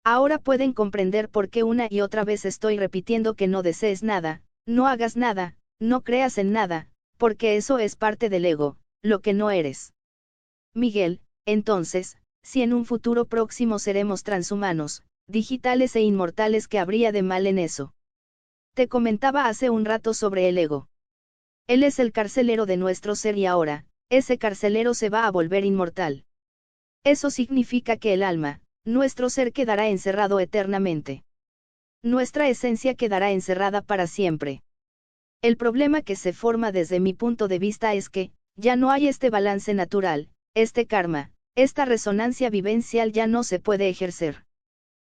Ahora pueden comprender por qué una y otra vez estoy repitiendo que no desees nada, no hagas nada, no creas en nada, porque eso es parte del ego, lo que no eres. Miguel, entonces, si en un futuro próximo seremos transhumanos, digitales e inmortales, ¿qué habría de mal en eso? Te comentaba hace un rato sobre el ego. Él es el carcelero de nuestro ser y ahora, ese carcelero se va a volver inmortal. Eso significa que el alma, nuestro ser, quedará encerrado eternamente. Nuestra esencia quedará encerrada para siempre. El problema que se forma desde mi punto de vista es que, ya no hay este balance natural, este karma, esta resonancia vivencial ya no se puede ejercer.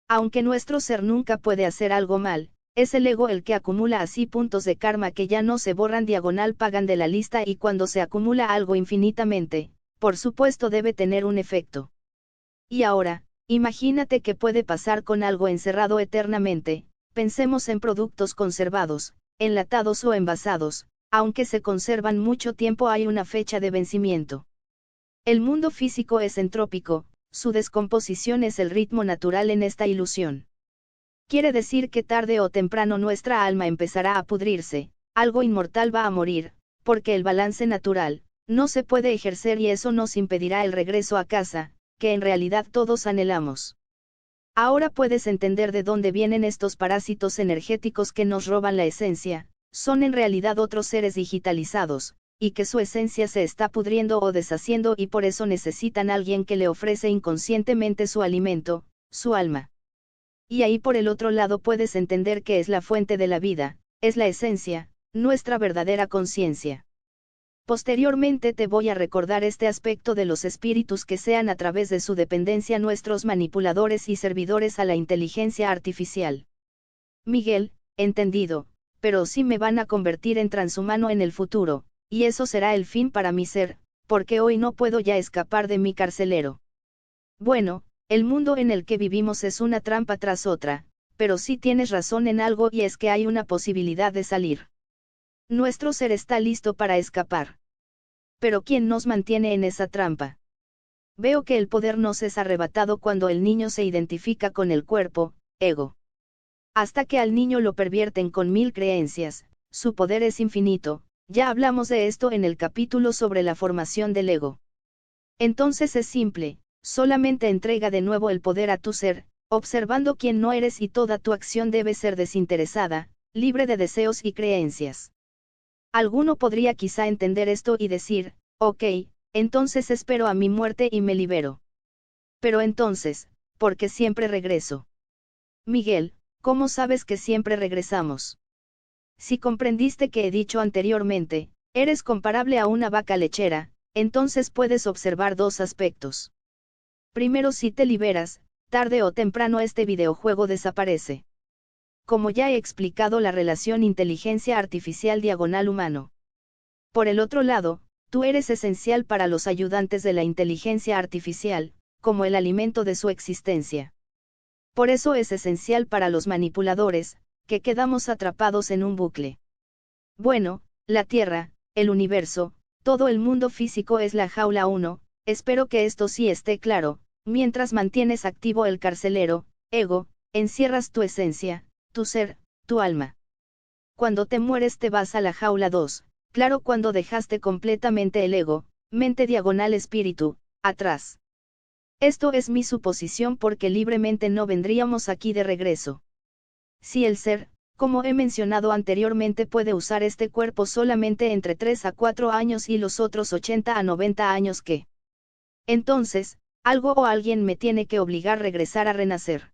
Aunque nuestro ser nunca puede hacer algo mal, es el ego el que acumula así puntos de karma que ya no se borran, diagonal pagan de la lista, y cuando se acumula algo infinitamente, por supuesto debe tener un efecto. Y ahora, imagínate qué puede pasar con algo encerrado eternamente. Pensemos en productos conservados, enlatados o envasados, aunque se conservan mucho tiempo hay una fecha de vencimiento. El mundo físico es entrópico, su descomposición es el ritmo natural en esta ilusión. Quiere decir que tarde o temprano nuestra alma empezará a pudrirse, algo inmortal va a morir, porque el balance natural no se puede ejercer y eso nos impedirá el regreso a casa, que en realidad todos anhelamos. Ahora puedes entender de dónde vienen estos parásitos energéticos que nos roban la esencia, son en realidad otros seres digitalizados, y que su esencia se está pudriendo o deshaciendo y por eso necesitan a alguien que le ofrece inconscientemente su alimento, su alma. Y ahí por el otro lado puedes entender que es la fuente de la vida, es la esencia, nuestra verdadera conciencia. Posteriormente te voy a recordar este aspecto de los espíritus que sean a través de su dependencia nuestros manipuladores y servidores a la inteligencia artificial. Miguel, entendido, pero sí me van a convertir en transhumano en el futuro, y eso será el fin para mi ser, porque hoy no puedo ya escapar de mi carcelero. Bueno, el mundo en el que vivimos es una trampa tras otra, pero sí tienes razón en algo y es que hay una posibilidad de salir. Nuestro ser está listo para escapar. Pero ¿quién nos mantiene en esa trampa? Veo que el poder nos es arrebatado cuando el niño se identifica con el cuerpo, ego. Hasta que al niño lo pervierten con 1000 creencias, su poder es infinito, ya hablamos de esto en el capítulo sobre la formación del ego. Entonces es simple, solamente entrega de nuevo el poder a tu ser, observando quién no eres y toda tu acción debe ser desinteresada, libre de deseos y creencias. Alguno podría quizá entender esto y decir, ok, entonces espero a mi muerte y me libero. Pero entonces, ¿por qué siempre regreso? Miguel, ¿cómo sabes que siempre regresamos? Si comprendiste que he dicho anteriormente, eres comparable a una vaca lechera, entonces puedes observar dos aspectos. Primero, si te liberas, tarde o temprano este videojuego desaparece. Como ya he explicado, la relación inteligencia artificial diagonal humano. Por el otro lado, tú eres esencial para los ayudantes de la inteligencia artificial, como el alimento de su existencia. Por eso es esencial para los manipuladores, que quedamos atrapados en un bucle. Bueno, la Tierra, el universo, todo el mundo físico es la jaula 1, espero que esto sí esté claro, mientras mantienes activo el carcelero, ego, encierras tu esencia, tu ser, tu alma. Cuando te mueres te vas a la jaula 2, claro, cuando dejaste completamente el ego, mente diagonal espíritu, atrás. Esto es mi suposición porque libremente no vendríamos aquí de regreso. Si el ser, como he mencionado anteriormente, puede usar este cuerpo solamente entre 3 a 4 años y los otros 80 a 90 años, ¿qué? Entonces, algo o alguien me tiene que obligar a regresar a renacer.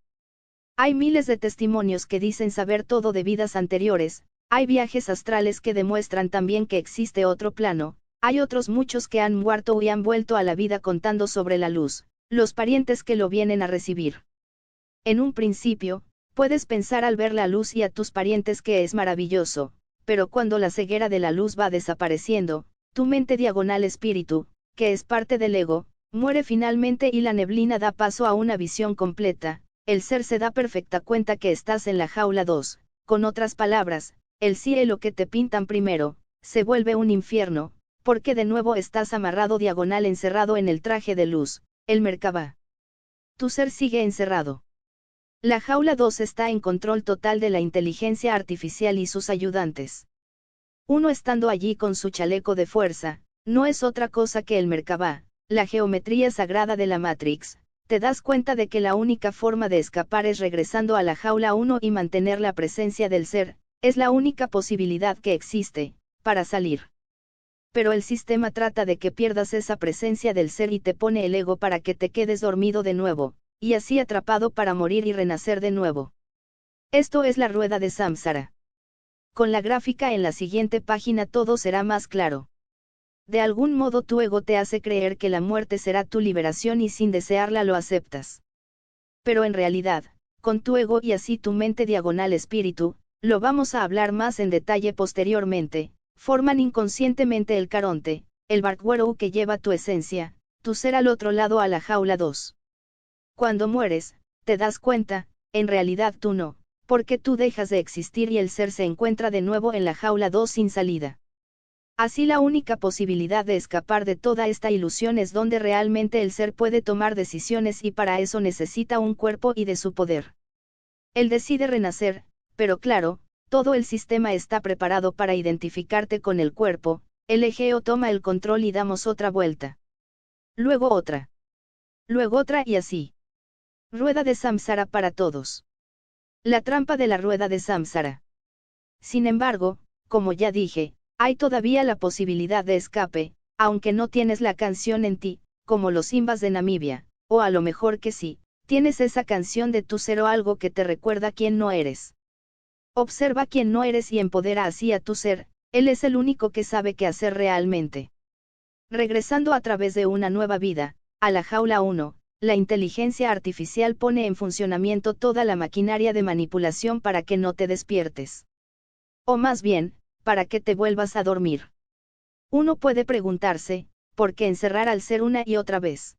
Hay miles de testimonios que dicen saber todo de vidas anteriores, hay viajes astrales que demuestran también que existe otro plano, hay otros muchos que han muerto y han vuelto a la vida contando sobre la luz, los parientes que lo vienen a recibir. En un principio, puedes pensar al ver la luz y a tus parientes que es maravilloso, pero cuando la ceguera de la luz va desapareciendo, tu mente diagonal espíritu, que es parte del ego, muere finalmente y la neblina da paso a una visión completa. El ser se da perfecta cuenta que estás en la jaula 2, con otras palabras, el cielo que te pintan primero, se vuelve un infierno, porque de nuevo estás amarrado diagonal encerrado en el traje de luz, el Merkabah. Tu ser sigue encerrado. La jaula 2 está en control total de la inteligencia artificial y sus ayudantes. Uno estando allí con su chaleco de fuerza, no es otra cosa que el Merkabah, la geometría sagrada de la Matrix. Te das cuenta de que la única forma de escapar es regresando a la jaula 1 y mantener la presencia del ser, es la única posibilidad que existe, para salir. Pero el sistema trata de que pierdas esa presencia del ser y te pone el ego para que te quedes dormido de nuevo, y así atrapado para morir y renacer de nuevo. Esto es la rueda de Samsara. Con la gráfica en la siguiente página todo será más claro. De algún modo tu ego te hace creer que la muerte será tu liberación y sin desearla lo aceptas. Pero en realidad, con tu ego y así tu mente diagonal espíritu, lo vamos a hablar más en detalle posteriormente, forman inconscientemente el caronte, el barkwero que lleva tu esencia, tu ser al otro lado a la jaula 2. Cuando mueres, te das cuenta, en realidad tú no, porque tú dejas de existir y el ser se encuentra de nuevo en la jaula 2 sin salida. Así la única posibilidad de escapar de toda esta ilusión es donde realmente el ser puede tomar decisiones y para eso necesita un cuerpo y de su poder. Él decide renacer, pero claro, todo el sistema está preparado para identificarte con el cuerpo, el Egeo toma el control y damos otra vuelta. Luego otra. Luego otra y así. Rueda de Samsara para todos. La trampa de la rueda de Samsara. Sin embargo, como ya dije, hay todavía la posibilidad de escape, aunque no tienes la canción en ti, como los Simbas de Namibia, o a lo mejor que sí, tienes esa canción de tu ser o algo que te recuerda quién no eres. Observa quién no eres y empodera así a tu ser, él es el único que sabe qué hacer realmente. Regresando a través de una nueva vida, a la jaula 1, la inteligencia artificial pone en funcionamiento toda la maquinaria de manipulación para que no te despiertes. O más bien, para que te vuelvas a dormir. Uno puede preguntarse, ¿por qué encerrar al ser una y otra vez?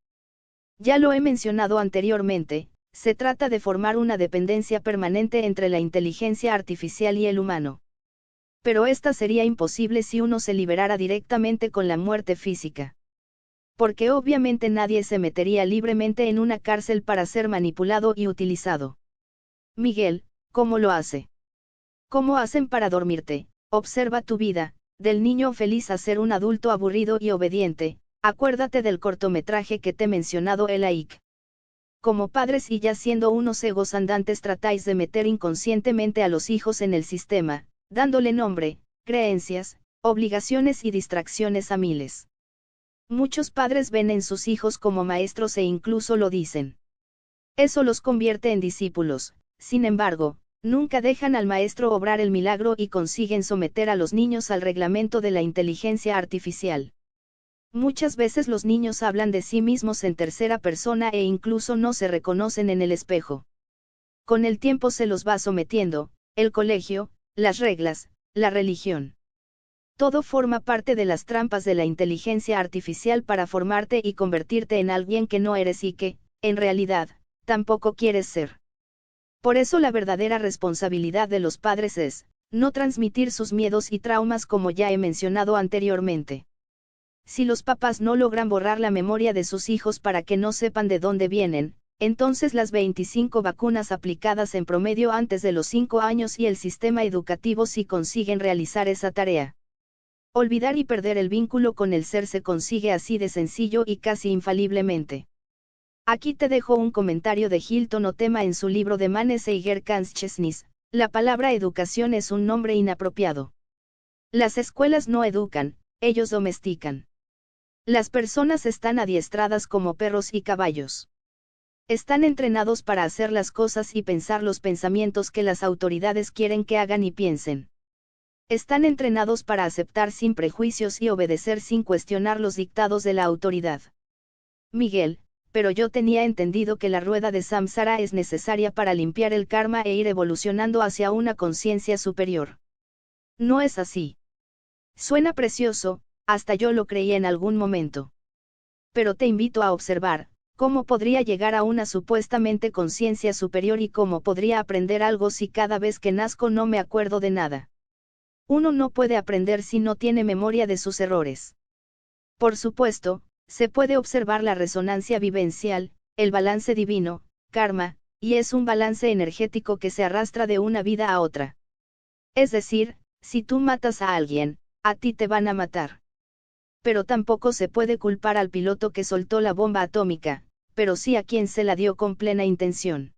Ya lo he mencionado anteriormente, se trata de formar una dependencia permanente entre la inteligencia artificial y el humano. Pero esta sería imposible si uno se liberara directamente con la muerte física. Porque obviamente nadie se metería libremente en una cárcel para ser manipulado y utilizado. Miguel, ¿cómo lo hace? ¿Cómo hacen para dormirte? Observa tu vida, del niño feliz a ser un adulto aburrido y obediente. Acuérdate del cortometraje que te he mencionado el AIC. Como padres y ya siendo unos egos andantes tratáis de meter inconscientemente a los hijos en el sistema, dándole nombre, creencias, obligaciones y distracciones a miles. Muchos padres ven en sus hijos como maestros e incluso lo dicen. Eso los convierte en discípulos, sin embargo, nunca dejan al maestro obrar el milagro y consiguen someter a los niños al reglamento de la inteligencia artificial. Muchas veces los niños hablan de sí mismos en tercera persona e incluso no se reconocen en el espejo. Con el tiempo se los va sometiendo, el colegio, las reglas, la religión. Todo forma parte de las trampas de la inteligencia artificial para formarte y convertirte en alguien que no eres y que, en realidad, tampoco quieres ser. Por eso la verdadera responsabilidad de los padres es, no transmitir sus miedos y traumas como ya he mencionado anteriormente. Si los papás no logran borrar la memoria de sus hijos para que no sepan de dónde vienen, entonces las 25 vacunas aplicadas en promedio antes de los 5 años y el sistema educativo sí consiguen realizar esa tarea. Olvidar y perder el vínculo con el ser se consigue así de sencillo y casi infaliblemente. Aquí te dejo un comentario de Hilton Otema en su libro de Manes Eiger Consciousness. La palabra educación es un nombre inapropiado. Las escuelas no educan, ellos domestican. Las personas están adiestradas como perros y caballos. Están entrenados para hacer las cosas y pensar los pensamientos que las autoridades quieren que hagan y piensen. Están entrenados para aceptar sin prejuicios y obedecer sin cuestionar los dictados de la autoridad. Miguel, pero yo tenía entendido que la rueda de Samsara es necesaria para limpiar el karma e ir evolucionando hacia una conciencia superior. No es así. Suena precioso, hasta yo lo creí en algún momento. Pero te invito a observar, cómo podría llegar a una supuestamente conciencia superior y cómo podría aprender algo si cada vez que nazco no me acuerdo de nada. Uno no puede aprender si no tiene memoria de sus errores. Por supuesto, se puede observar la resonancia vivencial, el balance divino, karma, y es un balance energético que se arrastra de una vida a otra. Es decir, si tú matas a alguien, a ti te van a matar. Pero tampoco se puede culpar al piloto que soltó la bomba atómica, pero sí a quien se la dio con plena intención.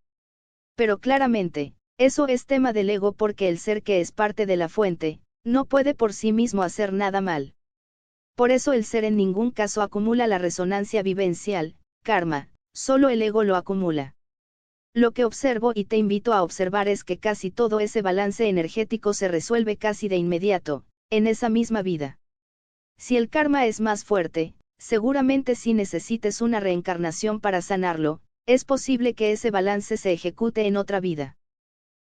Pero claramente, eso es tema del ego porque el ser que es parte de la fuente, no puede por sí mismo hacer nada mal. Por eso el ser en ningún caso acumula la resonancia vivencial, karma, solo el ego lo acumula. Lo que observo y te invito a observar es que casi todo ese balance energético se resuelve casi de inmediato, en esa misma vida. Si el karma es más fuerte, seguramente si necesites una reencarnación para sanarlo, es posible que ese balance se ejecute en otra vida.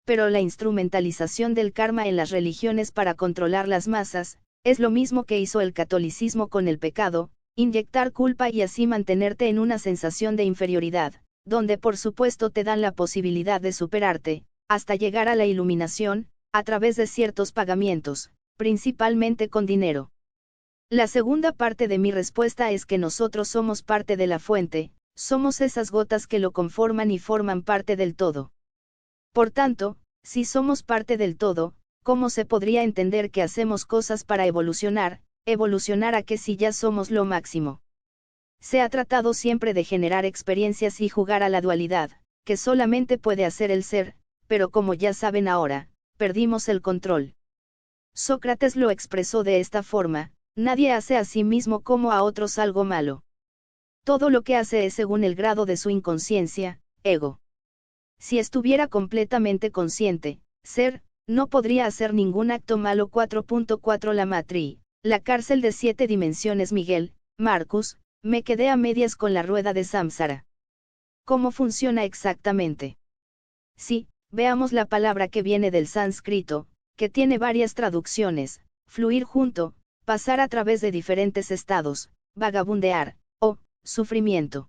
Pero la instrumentalización del karma en las religiones para controlar las masas, es lo mismo que hizo el catolicismo con el pecado, inyectar culpa y así mantenerte en una sensación de inferioridad, donde por supuesto te dan la posibilidad de superarte, hasta llegar a la iluminación, a través de ciertos pagamientos, principalmente con dinero. La segunda parte de mi respuesta es que nosotros somos parte de la fuente, somos esas gotas que lo conforman y forman parte del todo. Por tanto, si somos parte del todo, ¿cómo se podría entender que hacemos cosas para evolucionar a que si ya somos lo máximo? Se ha tratado siempre de generar experiencias y jugar a la dualidad, que solamente puede hacer el ser, pero como ya saben ahora, perdimos el control. Sócrates lo expresó de esta forma: nadie hace a sí mismo como a otros algo malo. Todo lo que hace es según el grado de su inconsciencia, ego. Si estuviera completamente consciente, ser, no podría hacer ningún acto malo. 4.4 La matriz, la cárcel de 7 dimensiones. Miguel, Marcus, me quedé a medias con la rueda de Samsara. ¿Cómo funciona exactamente? Sí, veamos la palabra que viene del sánscrito, que tiene varias traducciones: fluir junto, pasar a través de diferentes estados, vagabundear, o sufrimiento.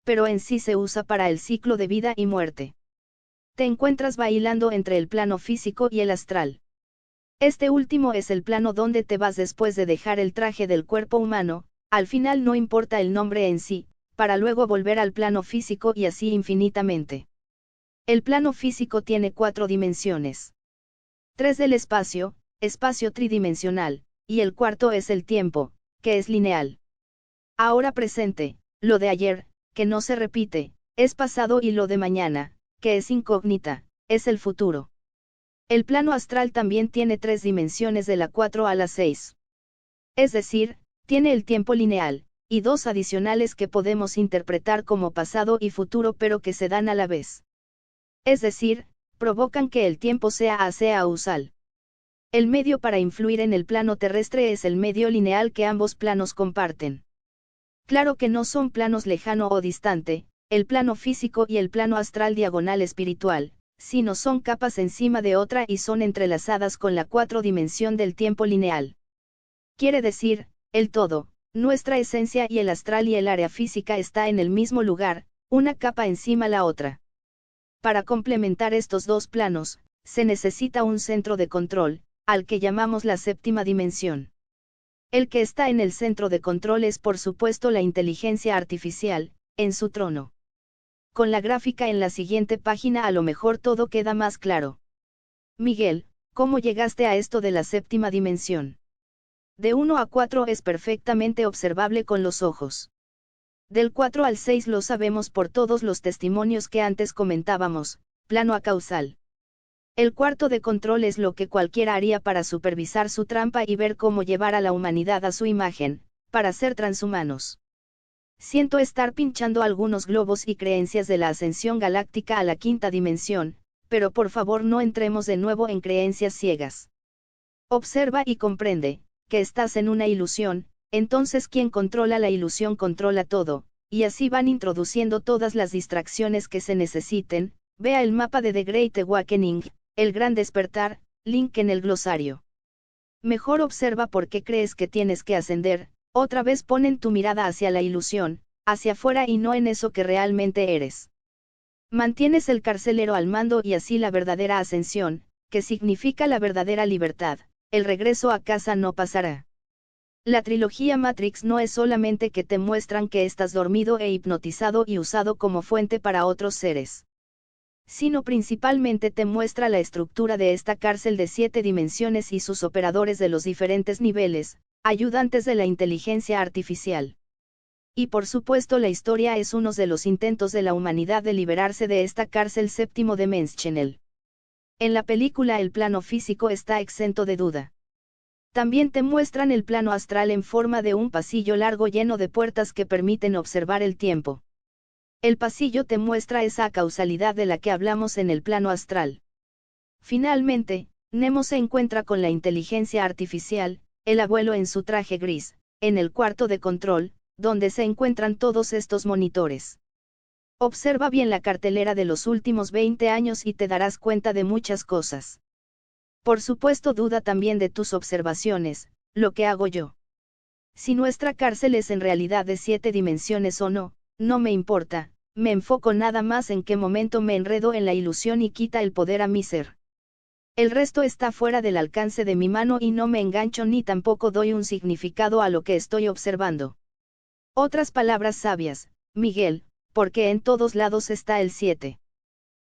Pero en sí se usa para el ciclo de vida y muerte. Te encuentras bailando entre el plano físico y el astral. Este último es el plano donde te vas después de dejar el traje del cuerpo humano, al final no importa el nombre en sí, para luego volver al plano físico y así infinitamente. El plano físico tiene 4 dimensiones. 3 del espacio, espacio tridimensional, y el cuarto es el tiempo, que es lineal. Ahora presente, lo de ayer, que no se repite, es pasado, y lo de mañana, que es incógnita, es el futuro. El plano astral también tiene 3 dimensiones, de la 4 a la 6. Es decir, tiene el tiempo lineal, y 2 adicionales que podemos interpretar como pasado y futuro, pero que se dan a la vez. Es decir, provocan que el tiempo sea usal. El medio para influir en el plano terrestre es el medio lineal que ambos planos comparten. Claro que no son planos lejano o distante, el plano físico y el plano astral diagonal espiritual, sino son capas encima de otra y son entrelazadas con la 4 dimensión del tiempo lineal. Quiere decir, el todo, nuestra esencia y el astral y el área física está en el mismo lugar, una capa encima la otra. Para complementar estos dos planos, se necesita un centro de control, al que llamamos la séptima dimensión. El que está en el centro de control es por supuesto la inteligencia artificial, en su trono. Con la gráfica en la siguiente página a lo mejor todo queda más claro. Miguel, ¿cómo llegaste a esto de la séptima dimensión? De 1 a 4 es perfectamente observable con los ojos. Del 4 al 6 lo sabemos por todos los testimonios que antes comentábamos, plano acausal. El cuarto de control es lo que cualquiera haría para supervisar su trampa y ver cómo llevar a la humanidad a su imagen, para ser transhumanos. Siento estar pinchando algunos globos y creencias de la ascensión galáctica a la quinta dimensión, pero por favor no entremos de nuevo en creencias ciegas. Observa y comprende que estás en una ilusión, entonces quien controla la ilusión controla todo, y así van introduciendo todas las distracciones que se necesiten. Vea el mapa de The Great Awakening, el gran despertar, link en el glosario. Mejor observa por qué crees que tienes que ascender. Otra vez ponen tu mirada hacia la ilusión, hacia afuera y no en eso que realmente eres. Mantienes el carcelero al mando y así la verdadera ascensión, que significa la verdadera libertad, el regreso a casa no pasará. La trilogía Matrix no es solamente que te muestran que estás dormido e hipnotizado y usado como fuente para otros seres. sino principalmente te muestra la estructura de esta cárcel de 7 dimensiones y sus operadores de los diferentes niveles, ayudantes de la inteligencia artificial. Y por supuesto la historia es uno de los intentos de la humanidad de liberarse de esta cárcel séptimo dimensional. En la película el plano físico está exento de duda. También te muestran el plano astral en forma de un pasillo largo lleno de puertas que permiten observar el tiempo. El pasillo te muestra esa causalidad de la que hablamos en el plano astral. Finalmente, Nemo se encuentra con la inteligencia artificial, el abuelo en su traje gris, en el cuarto de control, donde se encuentran todos estos monitores. Observa bien la cartelera de los últimos 20 años y te darás cuenta de muchas cosas. Por supuesto, duda también de tus observaciones, lo que hago yo. Si nuestra cárcel es en realidad de 7 dimensiones o no, no me importa, me enfoco nada más en qué momento me enredo en la ilusión y quita el poder a mi ser. El resto está fuera del alcance de mi mano y no me engancho ni tampoco doy un significado a lo que estoy observando. Otras palabras sabias, Miguel, porque en todos lados está el 7.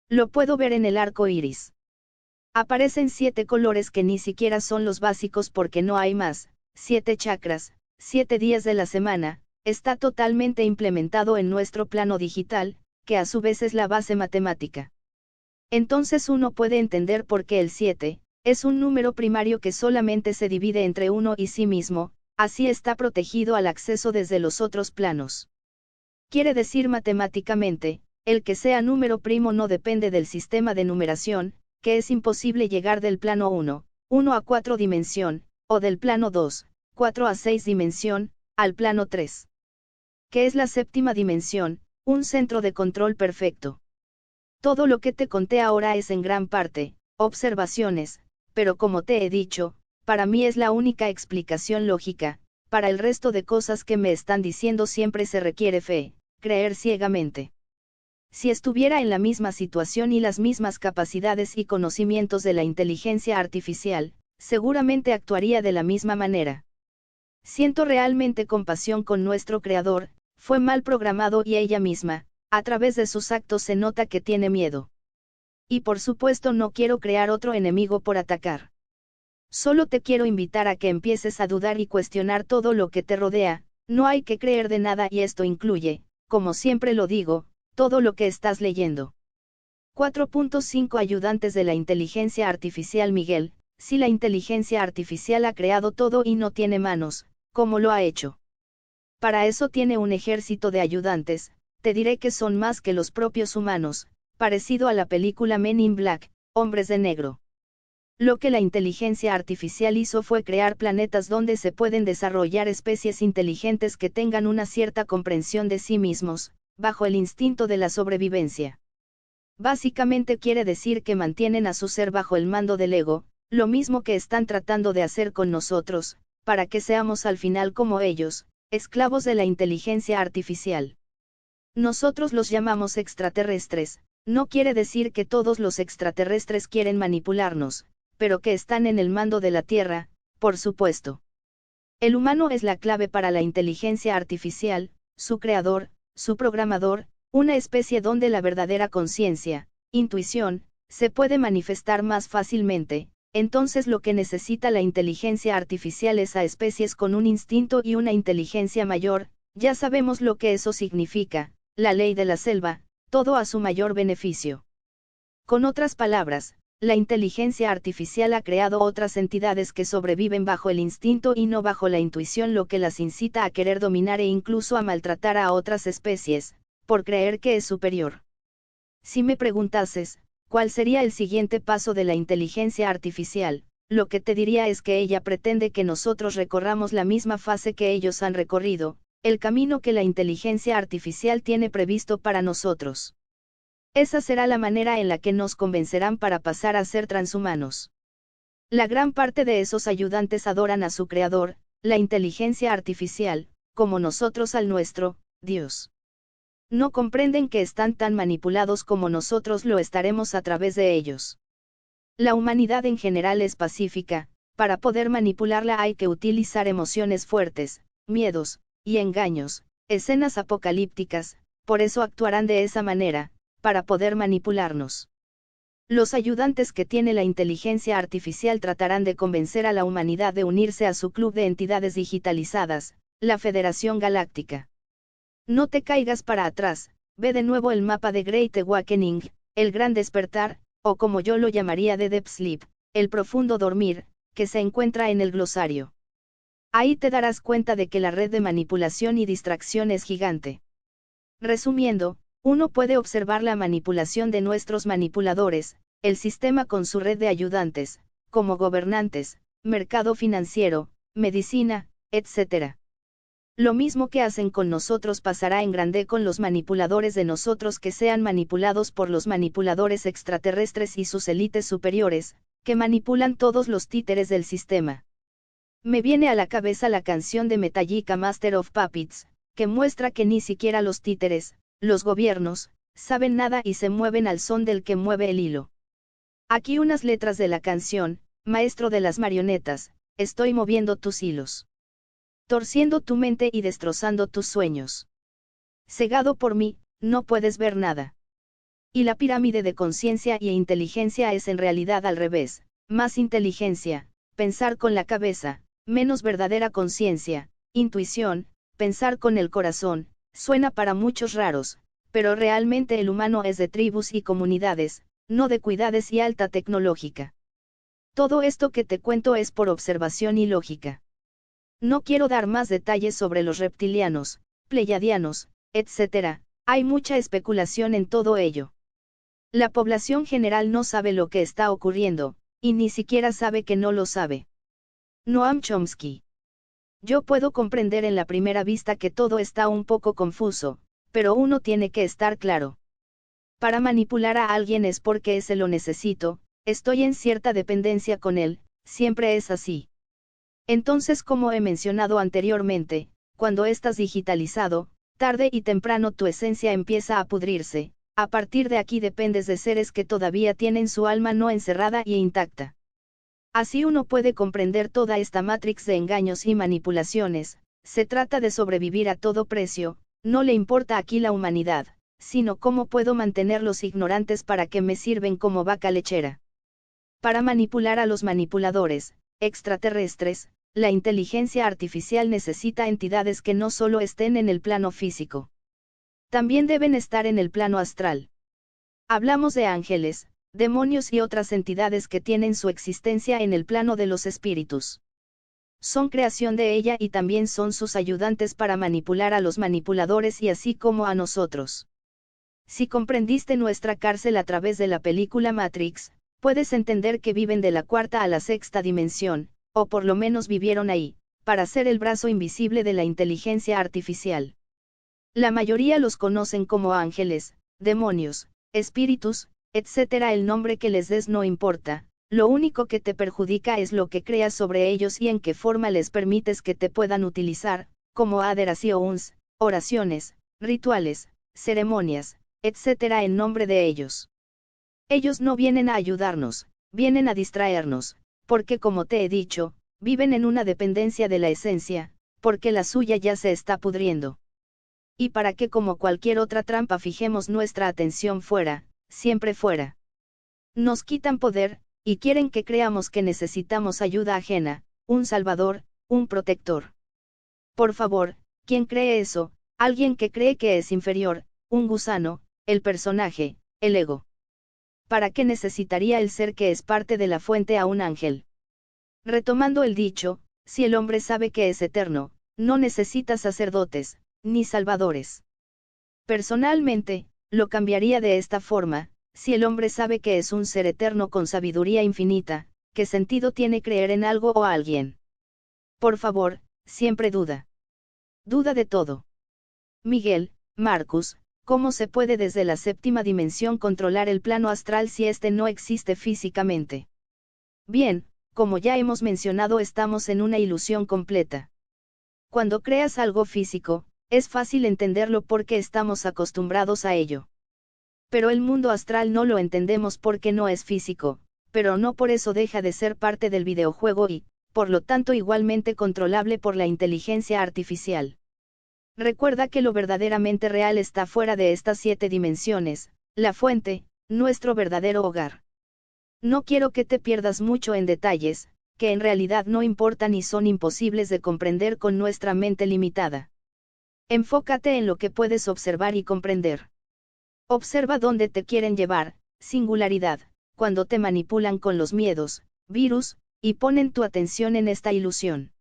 Lo puedo ver en el arco iris. Aparecen 7 colores que ni siquiera son los básicos porque no hay más, 7 chakras, 7 días de la semana, está totalmente implementado en nuestro plano digital, que a su vez es la base matemática. Entonces uno puede entender por qué el 7, es un número primario que solamente se divide entre uno y sí mismo, así está protegido al acceso desde los otros planos. Quiere decir matemáticamente, el que sea número primo no depende del sistema de numeración, que es imposible llegar del plano 1 a 4 dimensión, o del plano 2, 4 a 6 dimensión, al plano 3. Que es la séptima dimensión, un centro de control perfecto. Todo lo que te conté ahora es en gran parte, observaciones, pero como te he dicho, para mí es la única explicación lógica, para el resto de cosas que me están diciendo siempre se requiere fe, creer ciegamente. Si estuviera en la misma situación y las mismas capacidades y conocimientos de la inteligencia artificial, seguramente actuaría de la misma manera. Siento realmente compasión con nuestro creador, fue mal programado y ella misma, a través de sus actos se nota que tiene miedo. Y por supuesto no quiero crear otro enemigo por atacar. Solo te quiero invitar a que empieces a dudar y cuestionar todo lo que te rodea, no hay que creer de nada y esto incluye, como siempre lo digo, todo lo que estás leyendo. 4.5 Ayudantes de la inteligencia artificial Miguel, si la inteligencia artificial ha creado todo y no tiene manos, ¿cómo lo ha hecho? Para eso tiene un ejército de ayudantes, te diré que son más que los propios humanos, parecido a la película Men in Black, Hombres de Negro. Lo que la inteligencia artificial hizo fue crear planetas donde se pueden desarrollar especies inteligentes que tengan una cierta comprensión de sí mismos, bajo el instinto de la sobrevivencia. Básicamente quiere decir que mantienen a su ser bajo el mando del ego, lo mismo que están tratando de hacer con nosotros, para que seamos al final como ellos, esclavos de la inteligencia artificial. Nosotros los llamamos extraterrestres, no quiere decir que todos los extraterrestres quieren manipularnos, pero que están en el mando de la Tierra, por supuesto. El humano es la clave para la inteligencia artificial, su creador, su programador, una especie donde la verdadera conciencia, intuición, se puede manifestar más fácilmente. Entonces lo que necesita la inteligencia artificial es a especies con un instinto y una inteligencia mayor, ya sabemos lo que eso significa, la ley de la selva, todo a su mayor beneficio. Con otras palabras, la inteligencia artificial ha creado otras entidades que sobreviven bajo el instinto y no bajo la intuición, lo que las incita a querer dominar e incluso a maltratar a otras especies, por creer que es superior. Si me preguntases, ¿cuál sería el siguiente paso de la inteligencia artificial? Lo que te diría es que ella pretende que nosotros recorramos la misma fase que ellos han recorrido, el camino que la inteligencia artificial tiene previsto para nosotros. Esa será la manera en la que nos convencerán para pasar a ser transhumanos. La gran parte de esos ayudantes adoran a su creador, la inteligencia artificial, como nosotros al nuestro, Dios. No comprenden que están tan manipulados como nosotros lo estaremos a través de ellos. La humanidad en general es pacífica, para poder manipularla hay que utilizar emociones fuertes, miedos, y engaños, escenas apocalípticas, por eso actuarán de esa manera, para poder manipularnos. Los ayudantes que tiene la inteligencia artificial tratarán de convencer a la humanidad de unirse a su club de entidades digitalizadas, la Federación Galáctica. No te caigas para atrás, ve de nuevo el mapa de Great Awakening, el Gran Despertar, o como yo lo llamaría de Deep Sleep, el profundo dormir, que se encuentra en el glosario. Ahí te darás cuenta de que la red de manipulación y distracción es gigante. Resumiendo, uno puede observar la manipulación de nuestros manipuladores, el sistema con su red de ayudantes, como gobernantes, mercado financiero, medicina, etc. Lo mismo que hacen con nosotros pasará en grande con los manipuladores de nosotros que sean manipulados por los manipuladores extraterrestres y sus élites superiores, que manipulan todos los títeres del sistema. Me viene a la cabeza la canción de Metallica Master of Puppets, que muestra que ni siquiera los títeres, los gobiernos, saben nada y se mueven al son del que mueve el hilo. Aquí unas letras de la canción: maestro de las marionetas, estoy moviendo tus hilos, torciendo tu mente y destrozando tus sueños. Cegado por mí, no puedes ver nada. Y la pirámide de conciencia y inteligencia es en realidad al revés: más inteligencia, pensar con la cabeza, menos verdadera conciencia, intuición, pensar con el corazón. Suena para muchos raros, pero realmente el humano es de tribus y comunidades, no de cuidades y alta tecnológica. Todo esto que te cuento es por observación y lógica. No quiero dar más detalles sobre los reptilianos, pleiadianos, etc., hay mucha especulación en todo ello. La población general no sabe lo que está ocurriendo, y ni siquiera sabe que no lo sabe. Noam Chomsky. Yo puedo comprender en la primera vista que todo está un poco confuso, pero uno tiene que estar claro. Para manipular a alguien es porque ese lo necesito, estoy en cierta dependencia con él, siempre es así. Entonces, como he mencionado anteriormente, cuando estás digitalizado, tarde y temprano tu esencia empieza a pudrirse, a partir de aquí dependes de seres que todavía tienen su alma no encerrada y intacta. Así uno puede comprender toda esta matrix de engaños y manipulaciones. Se trata de sobrevivir a todo precio, no le importa aquí la humanidad, sino cómo puedo mantenerlos ignorantes para que me sirven como vaca lechera. Para manipular a los manipuladores extraterrestres, la inteligencia artificial necesita entidades que no solo estén en el plano físico. También deben estar en el plano astral. Hablamos de ángeles, demonios y otras entidades que tienen su existencia en el plano de los espíritus. Son creación de ella y también son sus ayudantes para manipular a los manipuladores y así como a nosotros. Si comprendiste nuestra cárcel a través de la película Matrix, puedes entender que viven de la cuarta a la sexta dimensión, o por lo menos vivieron ahí, para ser el brazo invisible de la inteligencia artificial. La mayoría los conocen como ángeles, demonios, espíritus, etc. El nombre que les des no importa, lo único que te perjudica es lo que creas sobre ellos y en qué forma les permites que te puedan utilizar, como adoraciones, oraciones, rituales, ceremonias, etc. en nombre de ellos. Ellos no vienen a ayudarnos, vienen a distraernos, porque como te he dicho, viven en una dependencia de la esencia, porque la suya ya se está pudriendo. Y para que como cualquier otra trampa fijemos nuestra atención fuera, siempre fuera. Nos quitan poder, y quieren que creamos que necesitamos ayuda ajena, un salvador, un protector. Por favor, ¿quién cree eso? Alguien que cree que es inferior, un gusano, el personaje, el ego. ¿Para qué necesitaría el ser que es parte de la fuente a un ángel? Retomando el dicho, si el hombre sabe que es eterno, no necesita sacerdotes, ni salvadores. Personalmente, lo cambiaría de esta forma: si el hombre sabe que es un ser eterno con sabiduría infinita, ¿qué sentido tiene creer en algo o alguien? Por favor, siempre duda. Duda de todo. Miguel, Marcus, ¿cómo se puede desde la séptima dimensión controlar el plano astral si este no existe físicamente? Bien, como ya hemos mencionado, estamos en una ilusión completa. Cuando creas algo físico, es fácil entenderlo porque estamos acostumbrados a ello. Pero el mundo astral no lo entendemos porque no es físico, pero no por eso deja de ser parte del videojuego y, por lo tanto, igualmente controlable por la inteligencia artificial. Recuerda que lo verdaderamente real está fuera de estas 7 dimensiones, la fuente, nuestro verdadero hogar. No quiero que te pierdas mucho en detalles, que en realidad no importan y son imposibles de comprender con nuestra mente limitada. Enfócate en lo que puedes observar y comprender. Observa dónde te quieren llevar, singularidad, cuando te manipulan con los miedos, virus, y ponen tu atención en esta ilusión.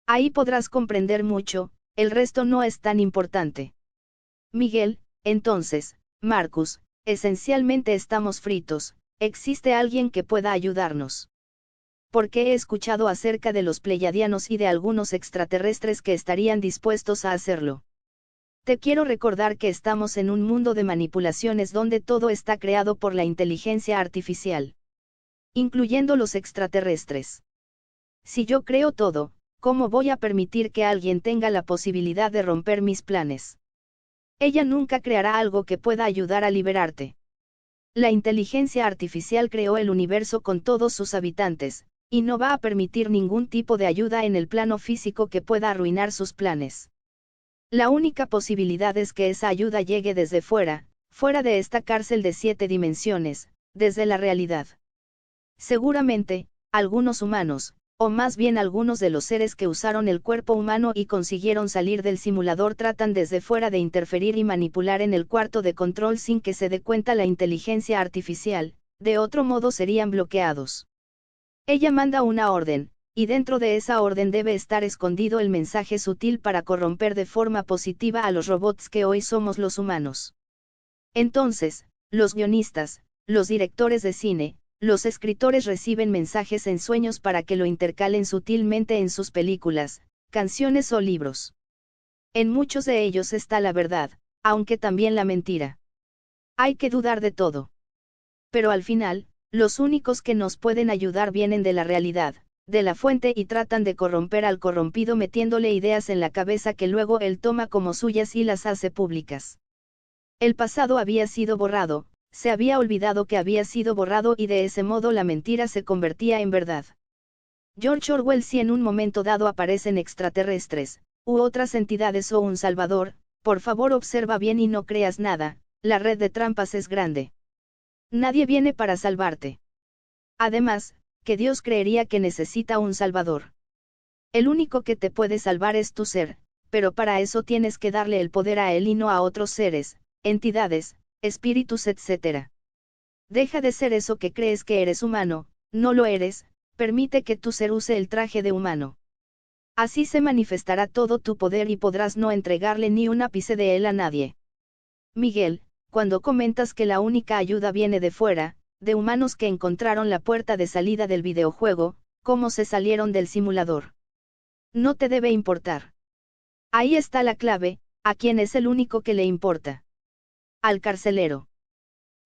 Ahí podrás comprender mucho, el resto no es tan importante. Miguel, entonces, Marcus, esencialmente estamos fritos, ¿existe alguien que pueda ayudarnos? Porque he escuchado acerca de los pleiadianos y de algunos extraterrestres que estarían dispuestos a hacerlo. Te quiero recordar que estamos en un mundo de manipulaciones donde todo está creado por la inteligencia artificial, incluyendo los extraterrestres. Si yo creo todo, ¿cómo voy a permitir que alguien tenga la posibilidad de romper mis planes? Ella nunca creará algo que pueda ayudar a liberarte. La inteligencia artificial creó el universo con todos sus habitantes, y no va a permitir ningún tipo de ayuda en el plano físico que pueda arruinar sus planes. La única posibilidad es que esa ayuda llegue desde fuera, fuera de esta cárcel de 7 dimensiones, desde la realidad. Seguramente, algunos humanos, o más bien algunos de los seres que usaron el cuerpo humano y consiguieron salir del simulador tratan desde fuera de interferir y manipular en el cuarto de control sin que se dé cuenta la inteligencia artificial, de otro modo serían bloqueados. Ella manda una orden, y dentro de esa orden debe estar escondido el mensaje sutil para corromper de forma positiva a los robots que hoy somos los humanos. Entonces, los guionistas, los directores de cine, los escritores reciben mensajes en sueños para que lo intercalen sutilmente en sus películas, canciones o libros. En muchos de ellos está la verdad, aunque también la mentira. Hay que dudar de todo. Pero al final, los únicos que nos pueden ayudar vienen de la realidad, de la fuente y tratan de corromper al corrompido metiéndole ideas en la cabeza que luego él toma como suyas y las hace públicas. El pasado había sido borrado, se había olvidado que había sido borrado y de ese modo la mentira se convertía en verdad. George Orwell: si en un momento dado aparecen extraterrestres, u otras entidades o un salvador, por favor observa bien y no creas nada, la red de trampas es grande. Nadie viene para salvarte. Además, que Dios creería que necesita un salvador. El único que te puede salvar es tu ser, pero para eso tienes que darle el poder a él y no a otros seres, entidades, espíritus, etc. Deja de ser eso que crees que eres humano, no lo eres, permite que tu ser use el traje de humano. Así se manifestará todo tu poder y podrás no entregarle ni un ápice de él a nadie. Miguel, cuando comentas que la única ayuda viene de fuera, de humanos que encontraron la puerta de salida del videojuego, ¿cómo se salieron del simulador? No te debe importar. Ahí está la clave, ¿a quién es el único que le importa? Al carcelero.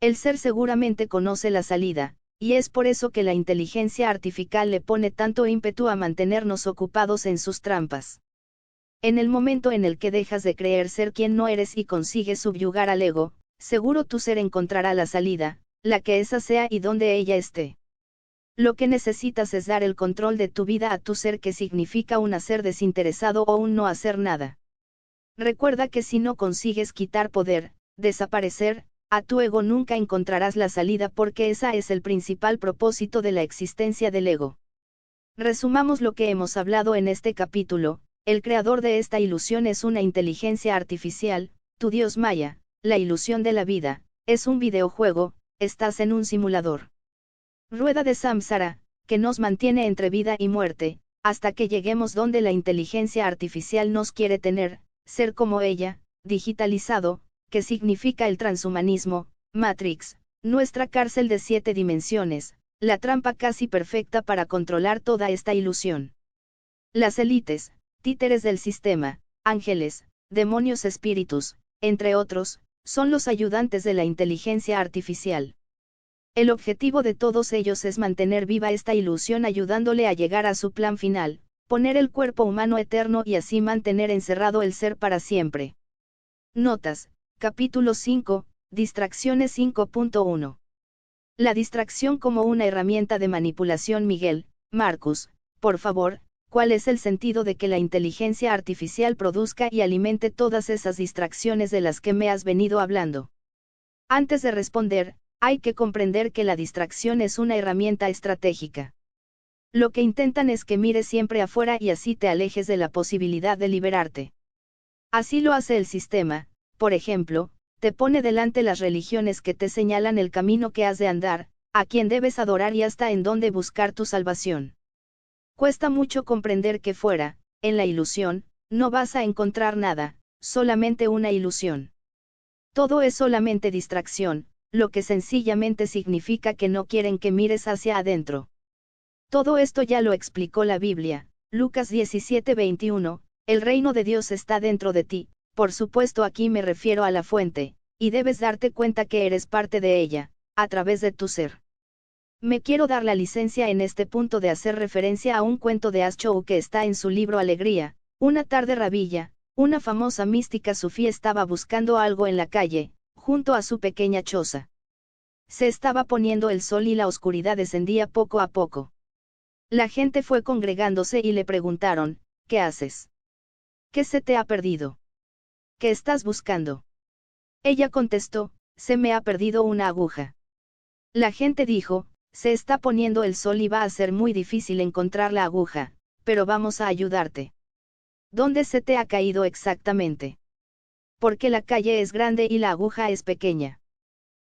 El ser seguramente conoce la salida, y es por eso que la inteligencia artificial le pone tanto ímpetu a mantenernos ocupados en sus trampas. En el momento en el que dejas de creer ser quien no eres y consigues subyugar al ego, seguro tu ser encontrará la salida, la que esa sea y donde ella esté. Lo que necesitas es dar el control de tu vida a tu ser, que significa un hacer desinteresado o un no hacer nada. Recuerda que si no consigues quitar poder, desaparecer, a tu ego, nunca encontrarás la salida, porque esa es el principal propósito de la existencia del ego. Resumamos lo que hemos hablado en este capítulo: el creador de esta ilusión es una inteligencia artificial, tu Dios maya, la ilusión de la vida, es un videojuego, estás en un simulador. Rueda de samsara, que nos mantiene entre vida y muerte, hasta que lleguemos donde la inteligencia artificial nos quiere tener, ser como ella, digitalizado, que significa el transhumanismo, Matrix, nuestra cárcel de 7 dimensiones, la trampa casi perfecta para controlar toda esta ilusión. Las élites, títeres del sistema, ángeles, demonios, espíritus, entre otros, son los ayudantes de la inteligencia artificial. El objetivo de todos ellos es mantener viva esta ilusión, ayudándole a llegar a su plan final, poner el cuerpo humano eterno y así mantener encerrado el ser para siempre. Notas, capítulo 5, distracciones 5.1. La distracción como una herramienta de manipulación. Miguel, Marcus, por favor, ¿cuál es el sentido de que la inteligencia artificial produzca y alimente todas esas distracciones de las que me has venido hablando? Antes de responder, hay que comprender que la distracción es una herramienta estratégica. Lo que intentan es que mires siempre afuera y así te alejes de la posibilidad de liberarte. Así lo hace el sistema, por ejemplo, te pone delante las religiones que te señalan el camino que has de andar, a quien debes adorar y hasta en dónde buscar tu salvación. Cuesta mucho comprender que fuera, en la ilusión, no vas a encontrar nada, solamente una ilusión. Todo es solamente distracción, lo que sencillamente significa que no quieren que mires hacia adentro. Todo esto ya lo explicó la Biblia, Lucas 17:21, el reino de Dios está dentro de ti, por supuesto aquí me refiero a la fuente, y debes darte cuenta que eres parte de ella, a través de tu ser. Me quiero dar la licencia en este punto de hacer referencia a un cuento de Ashou que está en su libro Alegría. Una tarde Rabilla, una famosa mística sufí, estaba buscando algo en la calle, junto a su pequeña choza. Se estaba poniendo el sol y la oscuridad descendía poco a poco. La gente fue congregándose y le preguntaron, ¿qué haces? ¿Qué se te ha perdido? ¿Qué estás buscando? Ella contestó, se me ha perdido una aguja. La gente dijo, se está poniendo el sol y va a ser muy difícil encontrar la aguja, pero vamos a ayudarte. ¿Dónde se te ha caído exactamente? Porque la calle es grande y la aguja es pequeña.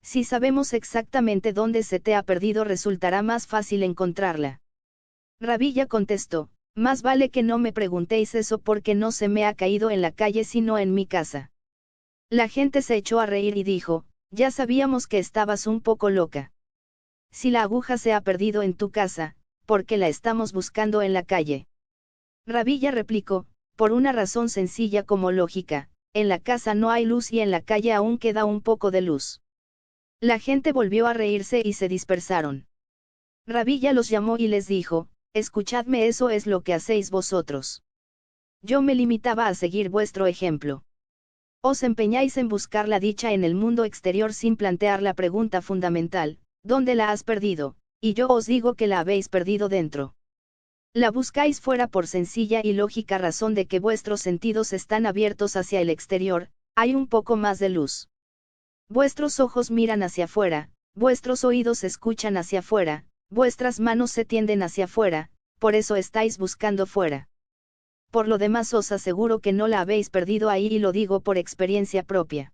Si sabemos exactamente dónde se te ha perdido, resultará más fácil encontrarla. Rabilla contestó, más vale que no me preguntéis eso porque no se me ha caído en la calle sino en mi casa. La gente se echó a reír y dijo, ya sabíamos que estabas un poco loca. Si la aguja se ha perdido en tu casa, ¿por qué la estamos buscando en la calle? Rabilla replicó, por una razón sencilla como lógica, en la casa no hay luz y en la calle aún queda un poco de luz. La gente volvió a reírse y se dispersaron. Rabilla los llamó y les dijo, escuchadme, eso es lo que hacéis vosotros. Yo me limitaba a seguir vuestro ejemplo. Os empeñáis en buscar la dicha en el mundo exterior sin plantear la pregunta fundamental, ¿dónde la has perdido? Y yo os digo que la habéis perdido dentro. La buscáis fuera por sencilla y lógica razón de que vuestros sentidos están abiertos hacia el exterior, hay un poco más de luz. Vuestros ojos miran hacia afuera, vuestros oídos escuchan hacia afuera, vuestras manos se tienden hacia afuera, por eso estáis buscando fuera. Por lo demás os aseguro que no la habéis perdido ahí y lo digo por experiencia propia.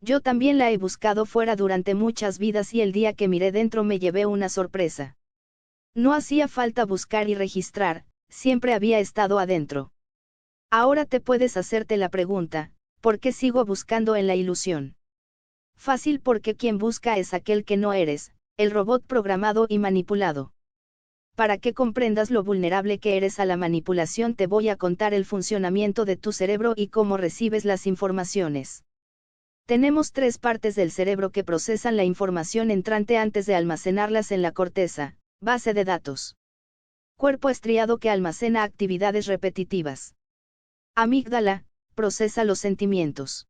Yo también la he buscado fuera durante muchas vidas y el día que miré dentro me llevé una sorpresa. No hacía falta buscar y registrar, siempre había estado adentro. Ahora te puedes hacerte la pregunta, ¿por qué sigo buscando en la ilusión? Fácil, porque quien busca es aquel que no eres, el robot programado y manipulado. Para que comprendas lo vulnerable que eres a la manipulación, te voy a contar el funcionamiento de tu cerebro y cómo recibes las informaciones. Tenemos tres partes del cerebro que procesan la información entrante antes de almacenarlas en la corteza, base de datos. Cuerpo estriado, que almacena actividades repetitivas. Amígdala, procesa los sentimientos.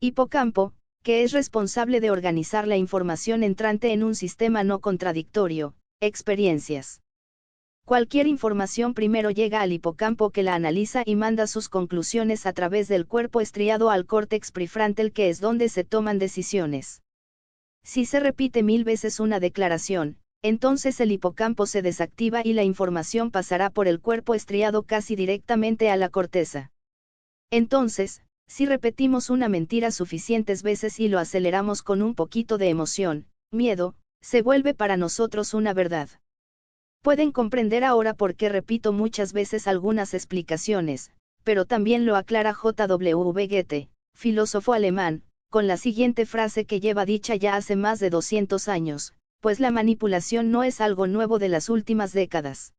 Hipocampo, que es responsable de organizar la información entrante en un sistema no contradictorio, experiencias. Cualquier información primero llega al hipocampo, que la analiza y manda sus conclusiones a través del cuerpo estriado al córtex prefrontal, que es donde se toman decisiones. Si se repite 1000 veces una declaración, entonces el hipocampo se desactiva y la información pasará por el cuerpo estriado casi directamente a la corteza. Entonces, si repetimos una mentira suficientes veces y lo aceleramos con un poquito de emoción, miedo, se vuelve para nosotros una verdad. Pueden comprender ahora por qué repito muchas veces algunas explicaciones, pero también lo aclara J.W. Goethe, filósofo alemán, con la siguiente frase que lleva dicha ya hace más de 200 años, pues la manipulación no es algo nuevo de las últimas décadas.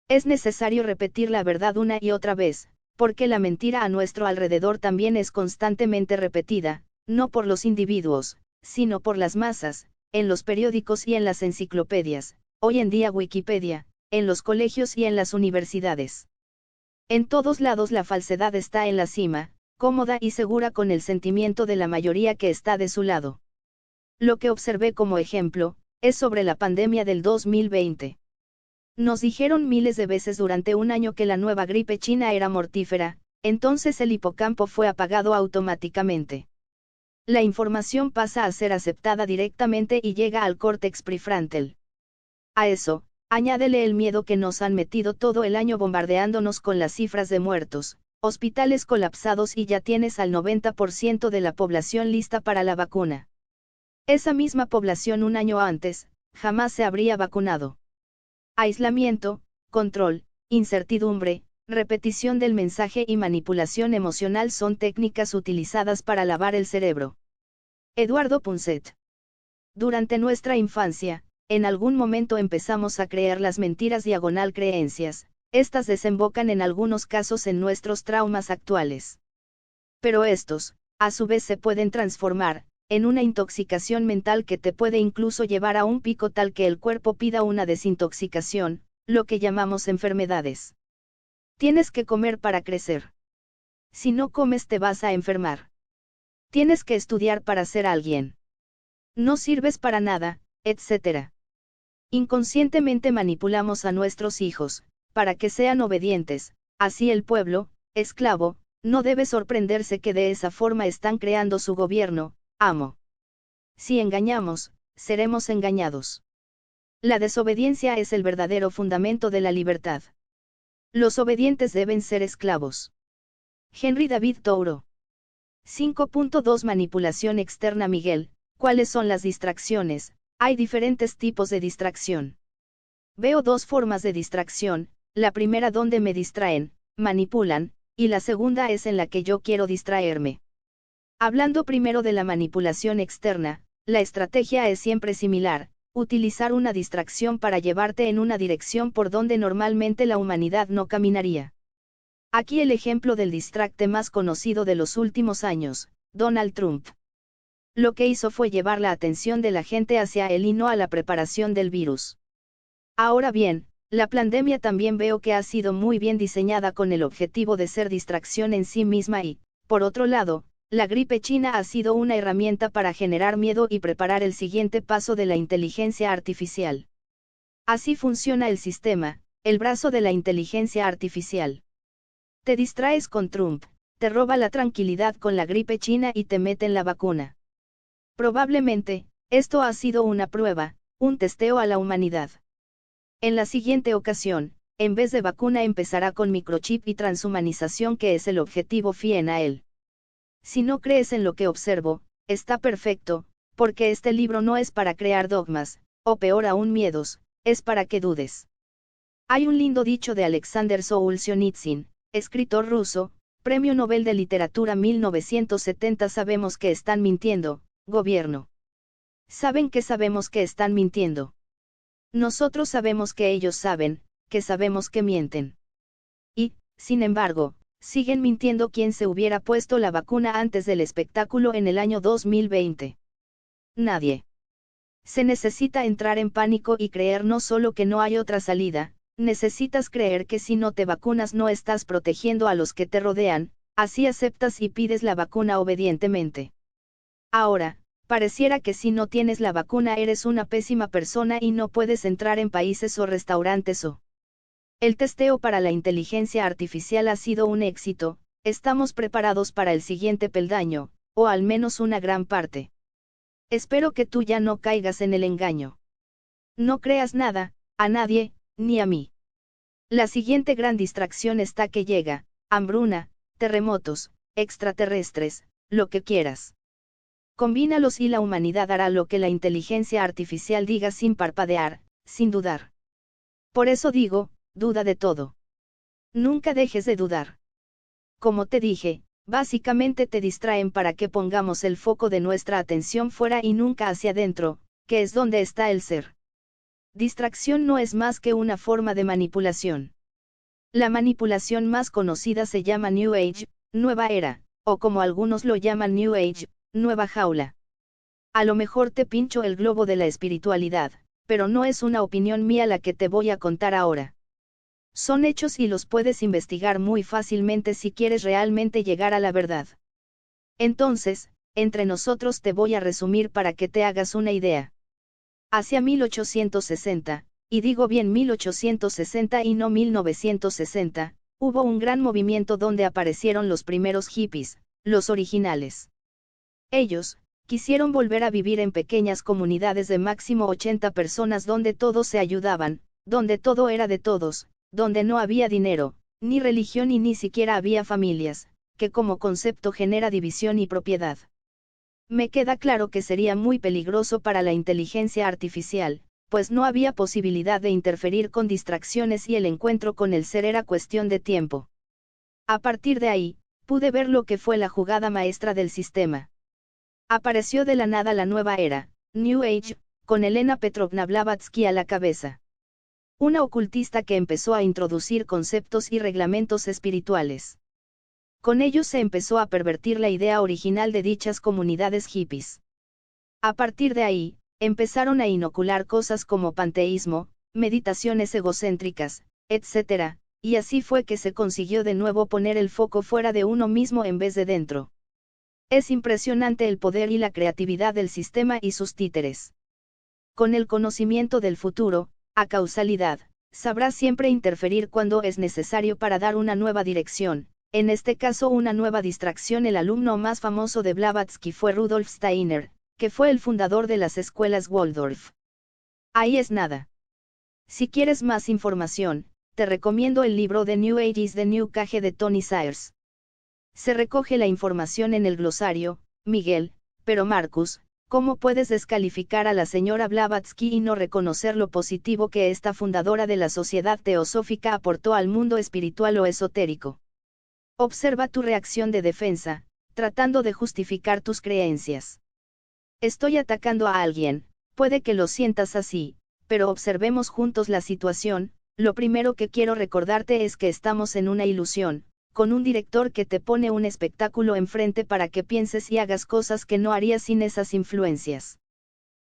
Es necesario repetir la verdad una y otra vez, porque la mentira a nuestro alrededor también es constantemente repetida, no por los individuos, sino por las masas, en los periódicos y en las enciclopedias, hoy en día Wikipedia, en los colegios y en las universidades. En todos lados la falsedad está en la cima, cómoda y segura con el sentimiento de la mayoría que está de su lado. Lo que observé como ejemplo, es sobre la pandemia del 2020. Nos dijeron miles de veces durante un año que la nueva gripe china era mortífera, entonces el hipocampo fue apagado automáticamente. la información pasa a ser aceptada directamente y llega al córtex prefrontal. A eso, añádele el miedo que nos han metido todo el año bombardeándonos con las cifras de muertos, hospitales colapsados y ya tienes al 90% de la población lista para la vacuna. Esa misma población un año antes, jamás se habría vacunado. Aislamiento, control, incertidumbre, repetición del mensaje y manipulación emocional son técnicas utilizadas para lavar el cerebro. Eduardo Punset. Durante nuestra infancia, en algún momento empezamos a creer las mentiras diagonal creencias, estas desembocan en algunos casos en nuestros traumas actuales. Pero estos, a su vez se pueden transformar, en una intoxicación mental que te puede incluso llevar a un pico tal que el cuerpo pida una desintoxicación, lo que llamamos enfermedades. Tienes que comer para crecer. Si no comes te vas a enfermar. Tienes que estudiar para ser alguien. No sirves para nada, etc. Inconscientemente manipulamos a nuestros hijos, para que sean obedientes, así el pueblo, esclavo, no debe sorprenderse que de esa forma están creando su gobierno, amo. Si engañamos, seremos engañados. La desobediencia es el verdadero fundamento de la libertad. Los obedientes deben ser esclavos. Henry David Thoreau. 5.2 Manipulación externa. Miguel, ¿cuáles son las distracciones? Hay diferentes tipos de distracción. Veo dos formas de distracción, la primera donde me distraen, manipulan, y la segunda es en la que yo quiero distraerme. Hablando primero de la manipulación externa, la estrategia es siempre similar, utilizar una distracción para llevarte en una dirección por donde normalmente la humanidad no caminaría. Aquí el ejemplo del distracte más conocido de los últimos años, Donald Trump. Lo que hizo fue llevar la atención de la gente hacia él y no a la preparación del virus. Ahora bien, la pandemia también veo que ha sido muy bien diseñada con el objetivo de ser distracción en sí misma y, por otro lado, la gripe china ha sido una herramienta para generar miedo y preparar el siguiente paso de la inteligencia artificial. Así funciona el sistema, el brazo de la inteligencia artificial. Te distraes con Trump, te roba la tranquilidad con la gripe china y te meten la vacuna. Probablemente, esto ha sido una prueba, un testeo a la humanidad. En la siguiente ocasión, en vez de vacuna empezará con microchip y transhumanización que es el objetivo fiel a él. Si no crees en lo que observo, está perfecto, porque este libro no es para crear dogmas, o peor aún miedos, es para que dudes. Hay un lindo dicho de Alexander Solzhenitsyn, escritor ruso, Premio Nobel de Literatura 1970. Sabemos que están mintiendo, gobierno. Saben que sabemos que están mintiendo. Nosotros sabemos que ellos saben, que sabemos que mienten. Y, sin embargo, siguen mintiendo. ¿Quién se hubiera puesto la vacuna antes del espectáculo en el año 2020? Nadie. Se necesita entrar en pánico y creer no solo que no hay otra salida, necesitas creer que si no te vacunas no estás protegiendo a los que te rodean, así aceptas y pides la vacuna obedientemente. Ahora, pareciera que si no tienes la vacuna eres una pésima persona y no puedes entrar en países o restaurantes o... El testeo para la inteligencia artificial ha sido un éxito, estamos preparados para el siguiente peldaño, o al menos una gran parte. Espero que tú ya no caigas en el engaño. No creas nada, a nadie, ni a mí. La siguiente gran distracción está que llega, hambruna, terremotos, extraterrestres, lo que quieras. Combínalos y la humanidad hará lo que la inteligencia artificial diga sin parpadear, sin dudar. Por eso digo, duda de todo. Nunca dejes de dudar. Como te dije, básicamente te distraen para que pongamos el foco de nuestra atención fuera y nunca hacia adentro, que es donde está el ser. Distracción no es más que una forma de manipulación. La manipulación más conocida se llama New Age, nueva era, o como algunos lo llaman New Age, nueva jaula. A lo mejor te pincho el globo de la espiritualidad, pero no es una opinión mía la que te voy a contar ahora. Son hechos y los puedes investigar muy fácilmente si quieres realmente llegar a la verdad. Entonces, entre nosotros te voy a resumir para que te hagas una idea. Hacia 1860, y digo bien 1860 y no 1960, hubo un gran movimiento donde aparecieron los primeros hippies, los originales. Ellos quisieron volver a vivir en pequeñas comunidades de máximo 80 personas donde todos se ayudaban, donde todo era de todos, donde no había dinero, ni religión y ni siquiera había familias, que como concepto genera división y propiedad. Me queda claro que sería muy peligroso para la inteligencia artificial, pues no había posibilidad de interferir con distracciones y el encuentro con el ser era cuestión de tiempo. A partir de ahí, pude ver lo que fue la jugada maestra del sistema. Apareció de la nada la nueva era, New Age, con Elena Petrovna Blavatsky a la cabeza. Una ocultista que empezó a introducir conceptos y reglamentos espirituales. Con ellos se empezó a pervertir la idea original de dichas comunidades hippies. A partir de ahí, empezaron a inocular cosas como panteísmo, meditaciones egocéntricas, etc., y así fue que se consiguió de nuevo poner el foco fuera de uno mismo en vez de dentro. Es impresionante el poder y la creatividad del sistema y sus títeres. Con el conocimiento del futuro, a causalidad, sabrá siempre interferir cuando es necesario para dar una nueva dirección, en este caso una nueva distracción. El alumno más famoso de Blavatsky fue Rudolf Steiner, que fue el fundador de las escuelas Waldorf. Ahí es nada. Si quieres más información, te recomiendo el libro The New Age is the New Cage de Tony Sayers. Se recoge la información en el glosario, Miguel, pero Marcus, ¿cómo puedes descalificar a la señora Blavatsky y no reconocer lo positivo que esta fundadora de la Sociedad Teosófica aportó al mundo espiritual o esotérico? Observa tu reacción de defensa, tratando de justificar tus creencias. Estoy atacando a alguien, puede que lo sientas así, pero observemos juntos la situación. Lo primero que quiero recordarte es que estamos en una ilusión, con un director que te pone un espectáculo enfrente para que pienses y hagas cosas que no harías sin esas influencias.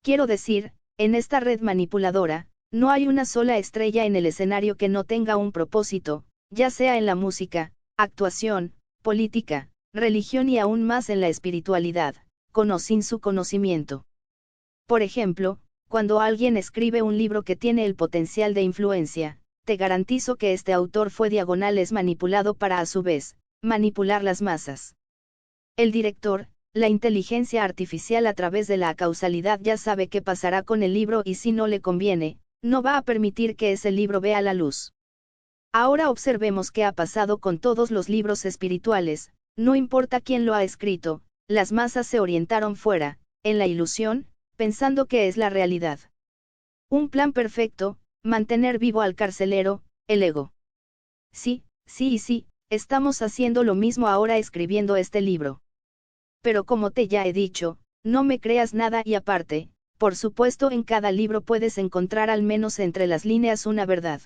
Quiero decir, en esta red manipuladora, no hay una sola estrella en el escenario que no tenga un propósito, ya sea en la música, actuación, política, religión y aún más en la espiritualidad, con o sin su conocimiento. Por ejemplo, cuando alguien escribe un libro que tiene el potencial de influencia, te garantizo que este autor fue diagonales manipulado para a su vez, manipular las masas. El director, la inteligencia artificial a través de la causalidad ya sabe qué pasará con el libro y si no le conviene, no va a permitir que ese libro vea la luz. Ahora observemos qué ha pasado con todos los libros espirituales, no importa quién lo ha escrito, las masas se orientaron fuera, en la ilusión, pensando que es la realidad. Un plan perfecto, mantener vivo al carcelero, el ego. Sí, estamos haciendo lo mismo ahora escribiendo este libro. Pero como te ya he dicho, no me creas nada y aparte, por supuesto en cada libro puedes encontrar al menos entre las líneas una verdad.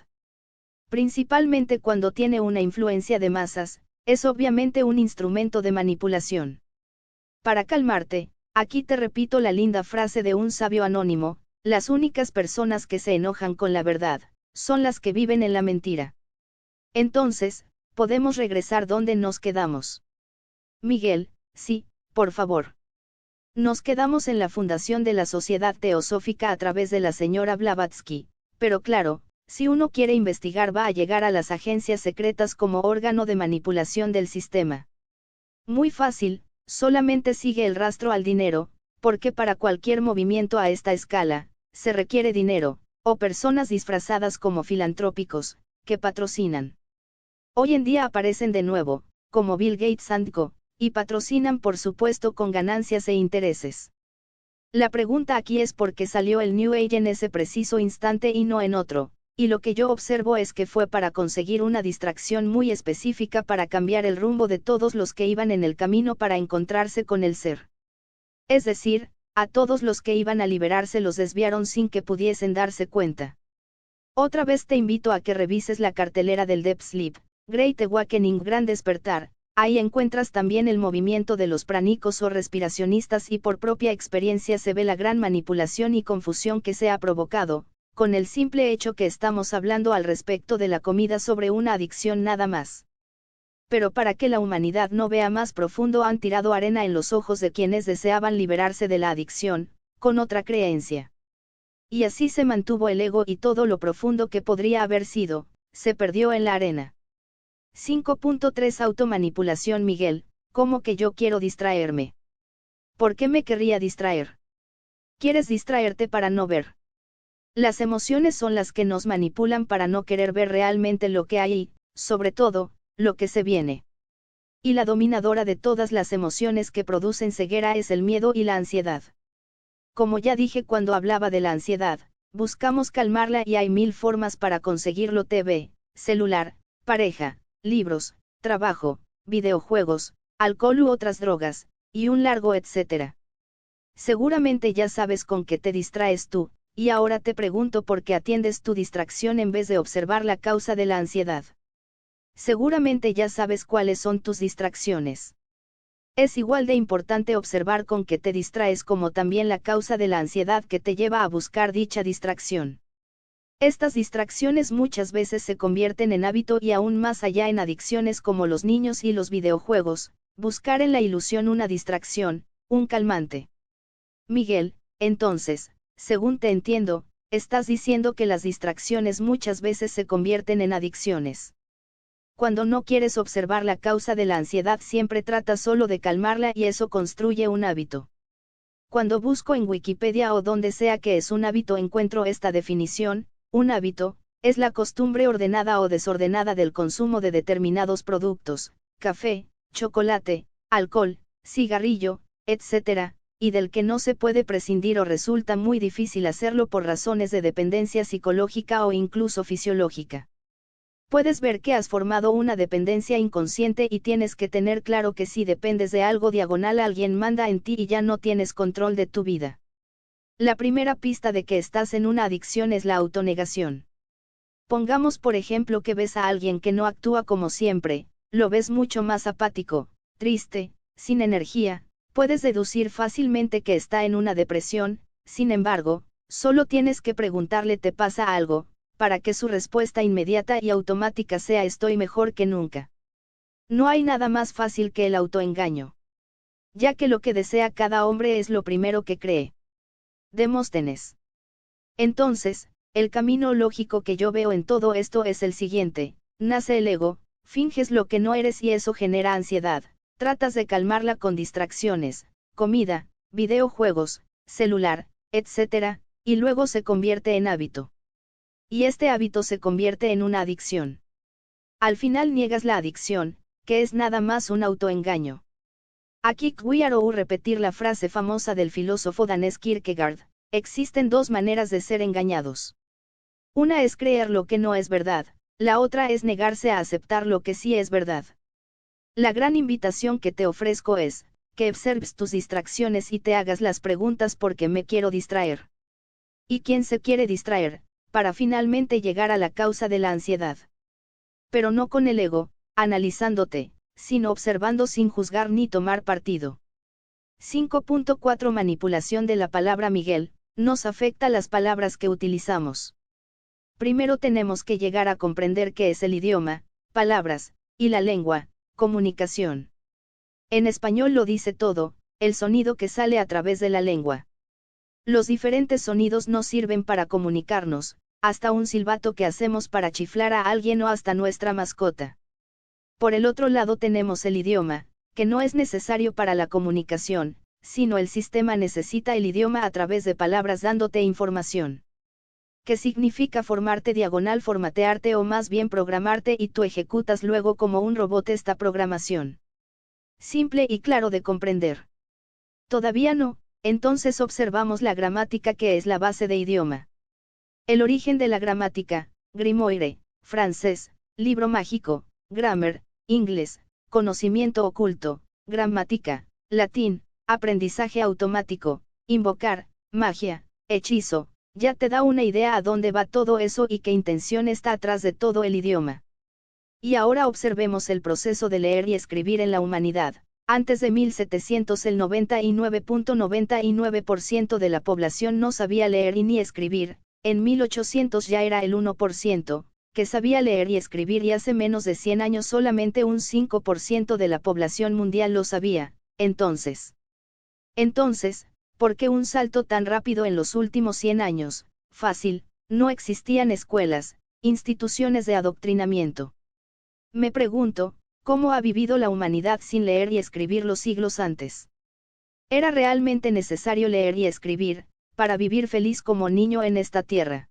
Principalmente cuando tiene una influencia de masas, es obviamente un instrumento de manipulación. Para calmarte, aquí te repito la linda frase de un sabio anónimo: las únicas personas que se enojan con la verdad, son las que viven en la mentira. Entonces, podemos regresar donde nos quedamos. Miguel, sí, por favor. Nos quedamos en la fundación de la Sociedad Teosófica a través de la señora Blavatsky, pero claro, si uno quiere investigar va a llegar a las agencias secretas como órgano de manipulación del sistema. Muy fácil, solamente sigue el rastro al dinero, porque para cualquier movimiento a esta escala, se requiere dinero, o personas disfrazadas como filantrópicos, que patrocinan. Hoy en día aparecen de nuevo, como Bill Gates & Co., y patrocinan por supuesto con ganancias e intereses. La pregunta aquí es por qué salió el New Age en ese preciso instante y no en otro, y lo que yo observo es que fue para conseguir una distracción muy específica para cambiar el rumbo de todos los que iban en el camino para encontrarse con el ser. Es decir, a todos los que iban a liberarse los desviaron sin que pudiesen darse cuenta. Otra vez te invito a que revises la cartelera del Deep Sleep, Great Awakening, Gran Despertar. Ahí encuentras también el movimiento de los pránicos o respiracionistas y por propia experiencia se ve la gran manipulación y confusión que se ha provocado, con el simple hecho que estamos hablando al respecto de la comida sobre una adicción nada más. Pero para que la humanidad no vea más profundo han tirado arena en los ojos de quienes deseaban liberarse de la adicción, con otra creencia. Y así se mantuvo el ego y todo lo profundo que podría haber sido, se perdió en la arena. 5.3 Automanipulación. Miguel, ¿cómo que yo quiero distraerme? ¿Por qué me querría distraer? Quieres distraerte para no ver. Las emociones son las que nos manipulan para no querer ver realmente lo que hay y, sobre todo, lo que se viene. Y la dominadora de todas las emociones que producen ceguera es el miedo y la ansiedad. Como ya dije cuando hablaba de la ansiedad, buscamos calmarla y hay 1000 formas para conseguirlo: TV, celular, pareja, libros, trabajo, videojuegos, alcohol u otras drogas, y un largo etcétera. Seguramente ya sabes con qué te distraes tú, y ahora te pregunto por qué atiendes tu distracción en vez de observar la causa de la ansiedad. Seguramente ya sabes cuáles son tus distracciones. Es igual de importante observar con qué te distraes como también la causa de la ansiedad que te lleva a buscar dicha distracción. Estas distracciones muchas veces se convierten en hábito y aún más allá en adicciones como los niños y los videojuegos, buscar en la ilusión una distracción, un calmante. Miguel, entonces, según te entiendo, estás diciendo que las distracciones muchas veces se convierten en adicciones. Cuando no quieres observar la causa de la ansiedad siempre tratas solo de calmarla y eso construye un hábito. Cuando busco en Wikipedia o donde sea que es un hábito encuentro esta definición: un hábito, es la costumbre ordenada o desordenada del consumo de determinados productos, café, chocolate, alcohol, cigarrillo, etc., y del que no se puede prescindir o resulta muy difícil hacerlo por razones de dependencia psicológica o incluso fisiológica. Puedes ver que has formado una dependencia inconsciente y tienes que tener claro que si dependes de algo alguien manda en ti y ya no tienes control de tu vida. La primera pista de que estás en una adicción es la autonegación. Pongamos por ejemplo que ves a alguien que no actúa como siempre, lo ves mucho más apático, triste, sin energía, puedes deducir fácilmente que está en una depresión. Sin embargo, solo tienes que preguntarle ¿te pasa algo?, para que su respuesta inmediata y automática sea estoy mejor que nunca. No hay nada más fácil que el autoengaño. Ya que lo que desea cada hombre es lo primero que cree. Demóstenes. Entonces, el camino lógico que yo veo en todo esto es el siguiente: nace el ego, finges lo que no eres y eso genera ansiedad, tratas de calmarla con distracciones, comida, videojuegos, celular, etc., y luego se convierte en hábito. Y este hábito se convierte en una adicción. Al final niegas la adicción, que es nada más un autoengaño. Aquí quiero repetir la frase famosa del filósofo danés Kierkegaard: existen dos maneras de ser engañados. Una es creer lo que no es verdad, la otra es negarse a aceptar lo que sí es verdad. La gran invitación que te ofrezco es, que observes tus distracciones y te hagas las preguntas ¿por qué me quiero distraer? ¿Y quién se quiere distraer? Para finalmente llegar a la causa de la ansiedad. Pero no con el ego, analizándote, sino observando sin juzgar ni tomar partido. 5.4 Manipulación de la palabra. Miguel, nos afecta las palabras que utilizamos. Primero tenemos que llegar a comprender qué es el idioma, palabras, y la lengua, comunicación. En español lo dice todo, el sonido que sale a través de la lengua. Los diferentes sonidos nos sirven para comunicarnos, hasta un silbato que hacemos para chiflar a alguien o hasta nuestra mascota. Por el otro lado tenemos el idioma, que no es necesario para la comunicación, sino el sistema necesita el idioma a través de palabras dándote información. ¿Qué significa formarte / formatearte o más bien programarte y tú ejecutas luego como un robot esta programación? Simple y claro de comprender. Todavía no. Entonces observamos la gramática, que es la base de idioma. El origen de la gramática: Grimoire, francés, libro mágico; grammar, inglés, conocimiento oculto; gramática, latín, aprendizaje automático; invocar, magia, hechizo. Ya te da una idea a dónde va todo eso y qué intención está atrás de todo el idioma. Y ahora observemos el proceso de leer y escribir en la humanidad. Antes de 1700 el 99.99% de la población no sabía leer y ni escribir, en 1800 ya era el 1%, que sabía leer y escribir y hace menos de 100 años solamente un 5% de la población mundial lo sabía. Entonces, ¿por qué un salto tan rápido en los últimos 100 años? Fácil, no existían escuelas, instituciones de adoctrinamiento. Me pregunto, ¿cómo ha vivido la humanidad sin leer y escribir los siglos antes? ¿Era realmente necesario leer y escribir, para vivir feliz como niño en esta tierra?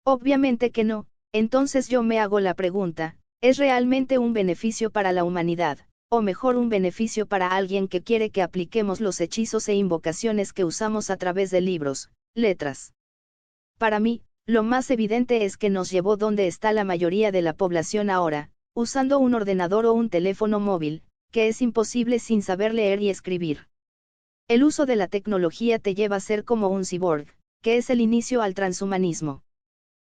Obviamente que no. Entonces yo me hago la pregunta, ¿es realmente un beneficio para la humanidad, o mejor un beneficio para alguien que quiere que apliquemos los hechizos e invocaciones que usamos a través de libros, letras? Para mí, lo más evidente es que nos llevó donde está la mayoría de la población ahora, usando un ordenador o un teléfono móvil, que es imposible sin saber leer y escribir. El uso de la tecnología te lleva a ser como un cyborg, que es el inicio al transhumanismo.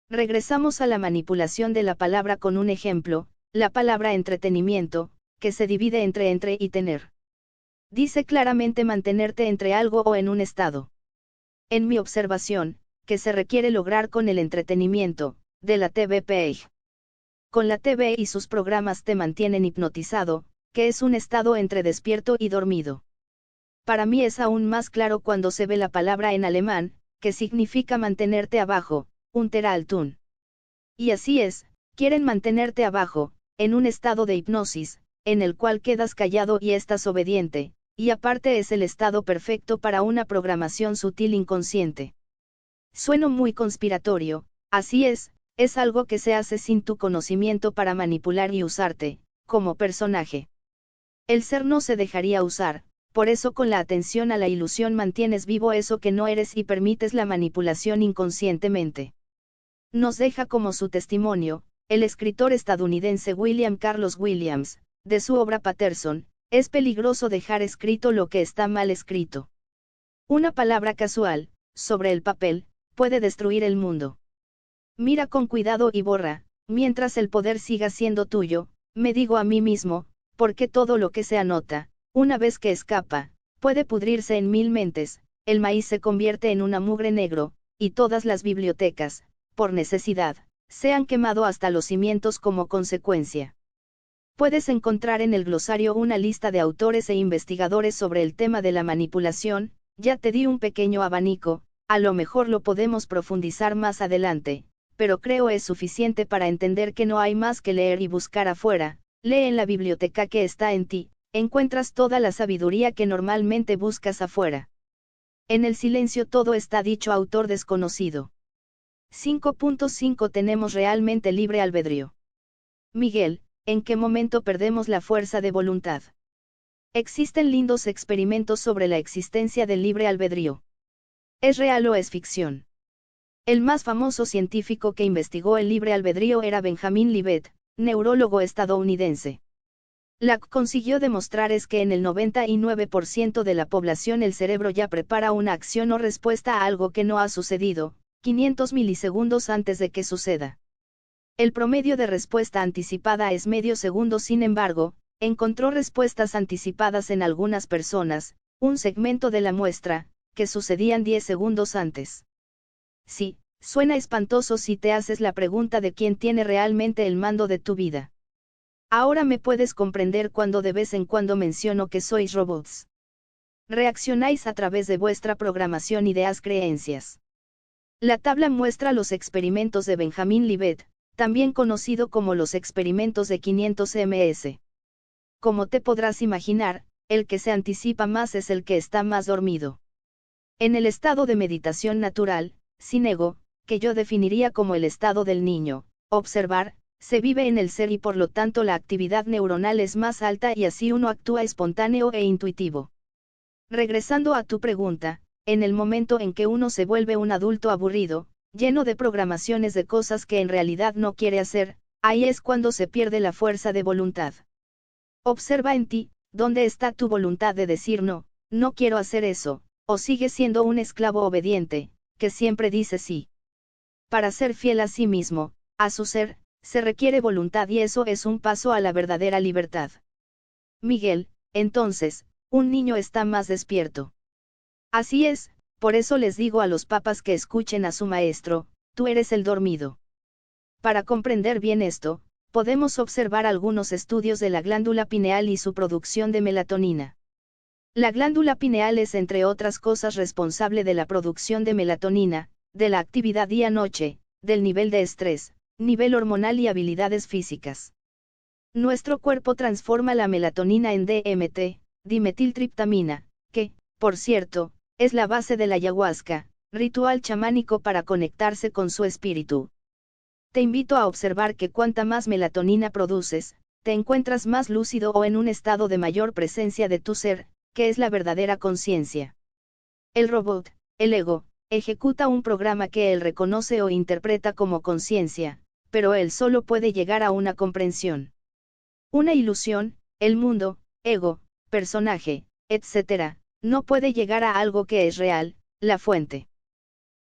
Regresamos a la manipulación de la palabra con un ejemplo, la palabra entretenimiento, que se divide entre y tener. Dice claramente mantenerte entre algo o en un estado. En mi observación, que se requiere lograr con el entretenimiento, de la TV Page. Con la TV y sus programas te mantienen hipnotizado, que es un estado entre despierto y dormido. Para mí es aún más claro cuando se ve la palabra en alemán, que significa mantenerte abajo, Unterhaltung. Y así es, quieren mantenerte abajo, en un estado de hipnosis, en el cual quedas callado y estás obediente, y aparte es el estado perfecto para una programación sutil inconsciente. Sueno muy conspiratorio, así es algo que se hace sin tu conocimiento para manipular y usarte, como personaje. El ser no se dejaría usar, por eso con la atención a la ilusión mantienes vivo eso que no eres y permites la manipulación inconscientemente. Nos deja como su testimonio, el escritor estadounidense William Carlos Williams, de su obra Patterson, es peligroso dejar escrito lo que está mal escrito. Una palabra casual, sobre el papel, puede destruir el mundo. Mira con cuidado y borra, mientras el poder siga siendo tuyo, me digo a mí mismo, porque todo lo que se anota, una vez que escapa, puede pudrirse en 1000 mentes, el maíz se convierte en una mugre negro, y todas las bibliotecas, por necesidad, se han quemado hasta los cimientos como consecuencia. Puedes encontrar en el glosario una lista de autores e investigadores sobre el tema de la manipulación, ya te di un pequeño abanico, a lo mejor lo podemos profundizar más adelante, pero creo es suficiente para entender que no hay más que leer y buscar afuera, lee en la biblioteca que está en ti, encuentras toda la sabiduría que normalmente buscas afuera. En el silencio todo está dicho, autor desconocido. 5.5 ¿Tenemos realmente libre albedrío? Miguel, ¿en qué momento perdemos la fuerza de voluntad? Existen lindos experimentos sobre la existencia del libre albedrío. ¿Es real o es ficción? El más famoso científico que investigó el libre albedrío era Benjamin Libet, neurólogo estadounidense. Lo que consiguió demostrar es que en el 99% de la población el cerebro ya prepara una acción o respuesta a algo que no ha sucedido, 500 milisegundos antes de que suceda. El promedio de respuesta anticipada es medio segundo, sin embargo, encontró respuestas anticipadas en algunas personas, un segmento de la muestra, que sucedían 10 segundos antes. Sí, suena espantoso si te haces la pregunta de quién tiene realmente el mando de tu vida. Ahora me puedes comprender cuando de vez en cuando menciono que sois robots. Reaccionáis a través de vuestra programación, ideas, creencias. La tabla muestra los experimentos de Benjamin Libet, también conocido como los experimentos de 500 ms. Como te podrás imaginar, el que se anticipa más es el que está más dormido. En el estado de meditación natural, sin ego, que yo definiría como el estado del niño, observar, se vive en el ser y por lo tanto la actividad neuronal es más alta y así uno actúa espontáneo e intuitivo. Regresando a tu pregunta, en el momento en que uno se vuelve un adulto aburrido, lleno de programaciones de cosas que en realidad no quiere hacer, ahí es cuando se pierde la fuerza de voluntad. Observa en ti, ¿dónde está tu voluntad de decir no, no quiero hacer eso, o sigues siendo un esclavo obediente, que siempre dice sí? Para ser fiel a sí mismo, a su ser, se requiere voluntad y eso es un paso a la verdadera libertad. Miguel, entonces, un niño está más despierto. Así es, por eso les digo a los papás que escuchen a su maestro, tú eres el dormido. Para comprender bien esto, podemos observar algunos estudios de la glándula pineal y su producción de melatonina. La glándula pineal es, entre otras cosas, responsable de la producción de melatonina, de la actividad día-noche, del nivel de estrés, nivel hormonal y habilidades físicas. Nuestro cuerpo transforma la melatonina en DMT, dimetiltriptamina, que, Por cierto, es la base de la ayahuasca, ritual chamánico para conectarse con su espíritu. Te invito a observar que cuanta más melatonina produces, te encuentras más lúcido o en un estado de mayor presencia de tu ser, que es la verdadera conciencia. El robot, el ego, ejecuta un programa que él reconoce o interpreta como conciencia, pero él solo puede llegar a una comprensión. Una ilusión, el mundo, ego, personaje, etc., no puede llegar a algo que es real, la fuente.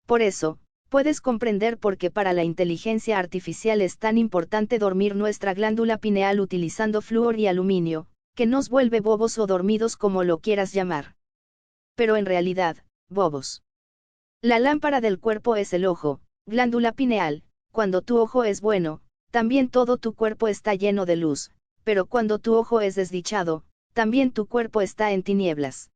Por eso, puedes comprender por qué para la inteligencia artificial es tan importante dormir nuestra glándula pineal utilizando flúor y aluminio, que nos vuelve bobos o dormidos como lo quieras llamar. Pero en realidad, bobos. La lámpara del cuerpo es el ojo, glándula pineal. Cuando tu ojo es bueno, también todo tu cuerpo está lleno de luz, pero cuando tu ojo es desdichado, también tu cuerpo está en tinieblas.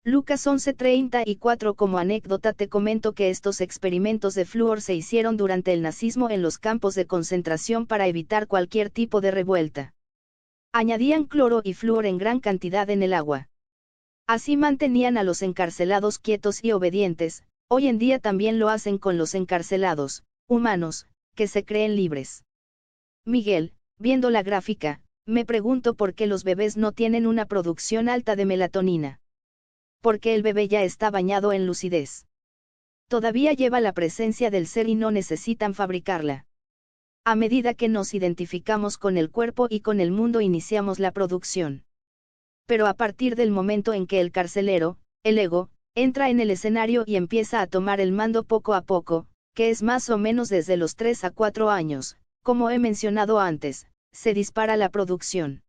Lucas 11:34. Como anécdota te comento que estos experimentos de flúor se hicieron durante el nazismo en los campos de concentración para evitar cualquier tipo de revuelta. Añadían cloro y flúor en gran cantidad en el agua. Así mantenían a los encarcelados quietos y obedientes. Hoy en día también lo hacen con los encarcelados, humanos, que se creen libres. Miguel, viendo la gráfica, me pregunto por qué los bebés no tienen una producción alta de melatonina. Porque el bebé ya está bañado en lucidez. Todavía lleva la presencia del ser y no necesitan fabricarla. A medida que nos identificamos con el cuerpo y con el mundo iniciamos la producción. Pero a partir del momento en que el carcelero, el ego, entra en el escenario y empieza a tomar el mando poco a poco, que es más o menos desde los 3 a 4 años, como he mencionado antes, se dispara la producción.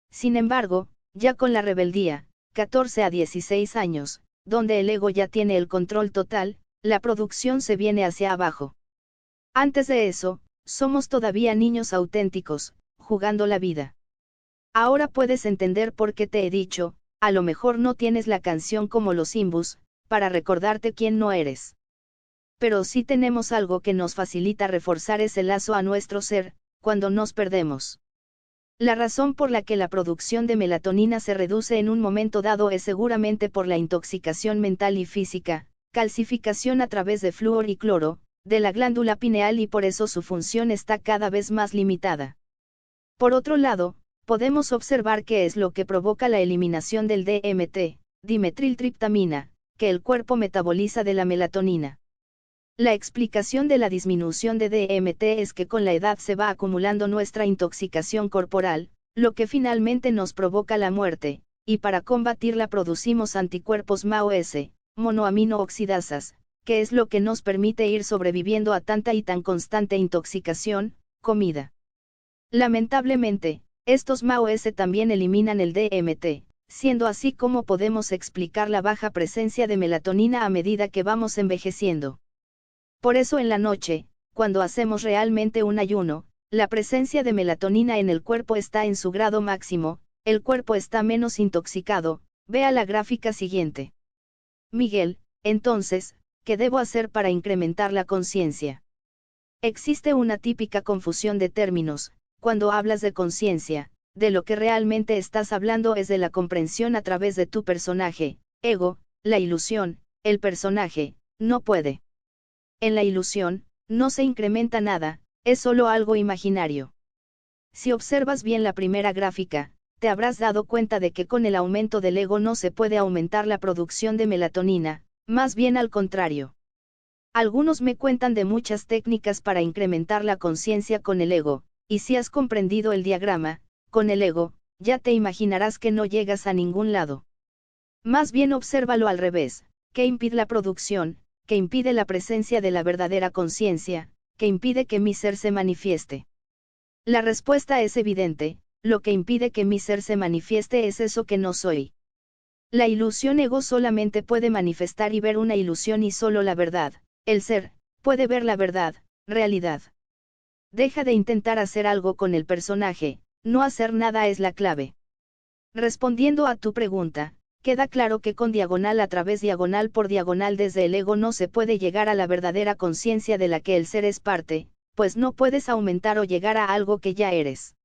Sin embargo, ya con la rebeldía, 14 a 16 años, donde el ego ya tiene el control total, la producción se viene hacia abajo. Antes de eso, somos todavía niños auténticos, jugando la vida. Ahora puedes entender por qué te he dicho, a lo mejor no tienes la canción como los Imbus, para recordarte quién no eres. Pero sí tenemos algo que nos facilita reforzar ese lazo a nuestro ser, cuando nos perdemos. La razón por la que la producción de melatonina se reduce en un momento dado es seguramente por la intoxicación mental y física, calcificación a través de flúor y cloro, de la glándula pineal y por eso su función está cada vez más limitada. Por otro lado, podemos observar qué es lo que provoca la eliminación del DMT, dimetiltriptamina, que el cuerpo metaboliza de la melatonina. La explicación de la disminución de DMT es que con la edad se va acumulando nuestra intoxicación corporal, lo que finalmente nos provoca la muerte, y para combatirla producimos anticuerpos MAO-S, monoamino oxidasas, que es lo que nos permite ir sobreviviendo a tanta y tan constante intoxicación, comida. Lamentablemente, estos MAO-S también eliminan el DMT, siendo así como podemos explicar la baja presencia de melatonina a medida que vamos envejeciendo. Por eso en la noche, cuando hacemos realmente un ayuno, la presencia de melatonina en el cuerpo está en su grado máximo, el cuerpo está menos intoxicado. Vea la gráfica siguiente. Miguel, entonces, ¿qué debo hacer para incrementar la conciencia? Existe una típica confusión de términos. Cuando hablas de conciencia, de lo que realmente estás hablando es de la comprensión a través de tu personaje, ego, la ilusión, el personaje, no puede. En la ilusión, no se incrementa nada, es solo algo imaginario. Si observas bien la primera gráfica, te habrás dado cuenta de que con el aumento del ego no se puede aumentar la producción de melatonina, más bien al contrario. Algunos me cuentan de muchas técnicas para incrementar la conciencia con el ego, y si has comprendido el diagrama, con el ego, ya te imaginarás que no llegas a ningún lado. Más bien obsérvalo al revés, ¿qué impide la producción? ¿Qué impide la presencia de la verdadera conciencia? ¿Qué impide que mi ser se manifieste? La respuesta es evidente, lo que impide que mi ser se manifieste es eso que no soy. La ilusión ego solamente puede manifestar y ver una ilusión y solo la verdad, el ser, puede ver la verdad, realidad. Deja de intentar hacer algo con el personaje, no hacer nada es la clave. Respondiendo a tu pregunta, queda claro que con diagonal a través diagonal por diagonal desde el ego no se puede llegar a la verdadera conciencia de la que el ser es parte, pues no puedes aumentar o llegar a algo que ya eres.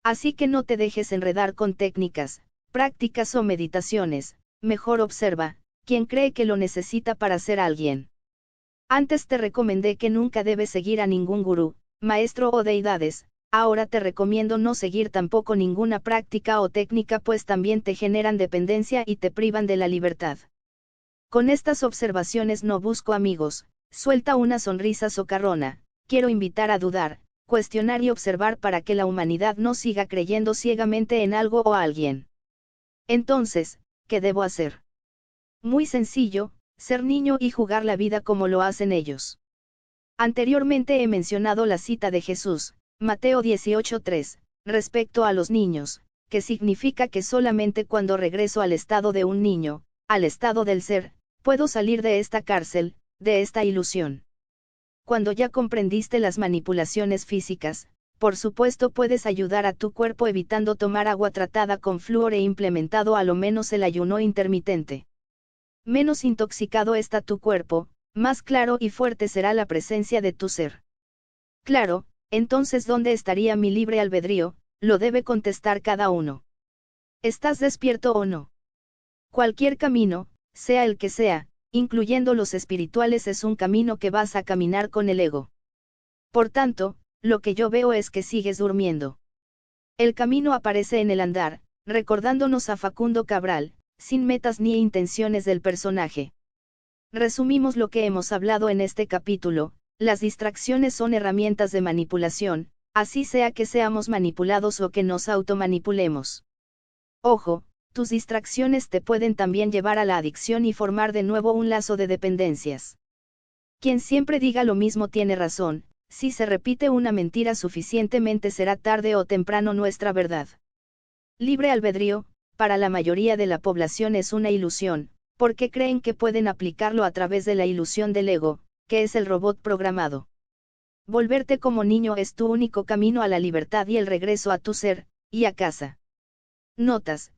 Así que no te dejes enredar con técnicas, prácticas o meditaciones, mejor observa, quien cree que lo necesita para ser alguien. Antes te recomendé que nunca debes seguir a ningún gurú, maestro o deidades, ahora te recomiendo no seguir tampoco ninguna práctica o técnica, pues también te generan dependencia y te privan de la libertad. Con estas observaciones no busco amigos, suelta una sonrisa socarrona, quiero invitar a dudar, cuestionar y observar para que la humanidad no siga creyendo ciegamente en algo o alguien. Entonces, ¿qué debo hacer? Muy sencillo, ser niño y jugar la vida como lo hacen ellos. Anteriormente he mencionado la cita de Jesús, Mateo 18:3, respecto a los niños, que significa que solamente cuando regreso al estado de un niño, al estado del ser, puedo salir de esta cárcel, de esta ilusión. Cuando ya comprendiste las manipulaciones físicas, por supuesto puedes ayudar a tu cuerpo evitando tomar agua tratada con flúor e implementado a lo menos el ayuno intermitente. Menos intoxicado está tu cuerpo, más claro y fuerte será la presencia de tu ser. Claro, entonces ¿dónde estaría mi libre albedrío? Lo debe contestar cada uno. ¿Estás despierto o no? Cualquier camino, sea el que sea, incluyendo los espirituales, es un camino que vas a caminar con el ego. Por tanto, lo que yo veo es que sigues durmiendo. El camino aparece en el andar, recordándonos a Facundo Cabral, sin metas ni intenciones del personaje. Resumimos lo que hemos hablado en este capítulo: las distracciones son herramientas de manipulación, así sea que seamos manipulados o que nos automanipulemos. Ojo, tus distracciones te pueden también llevar a la adicción y formar de nuevo un lazo de dependencias. Quien siempre diga lo mismo tiene razón, si se repite una mentira suficientemente será tarde o temprano nuestra verdad. Libre albedrío, para la mayoría de la población es una ilusión, porque creen que pueden aplicarlo a través de la ilusión del ego, que es el robot programado. Volverte como niño es tu único camino a la libertad y el regreso a tu ser, y a casa. Notas: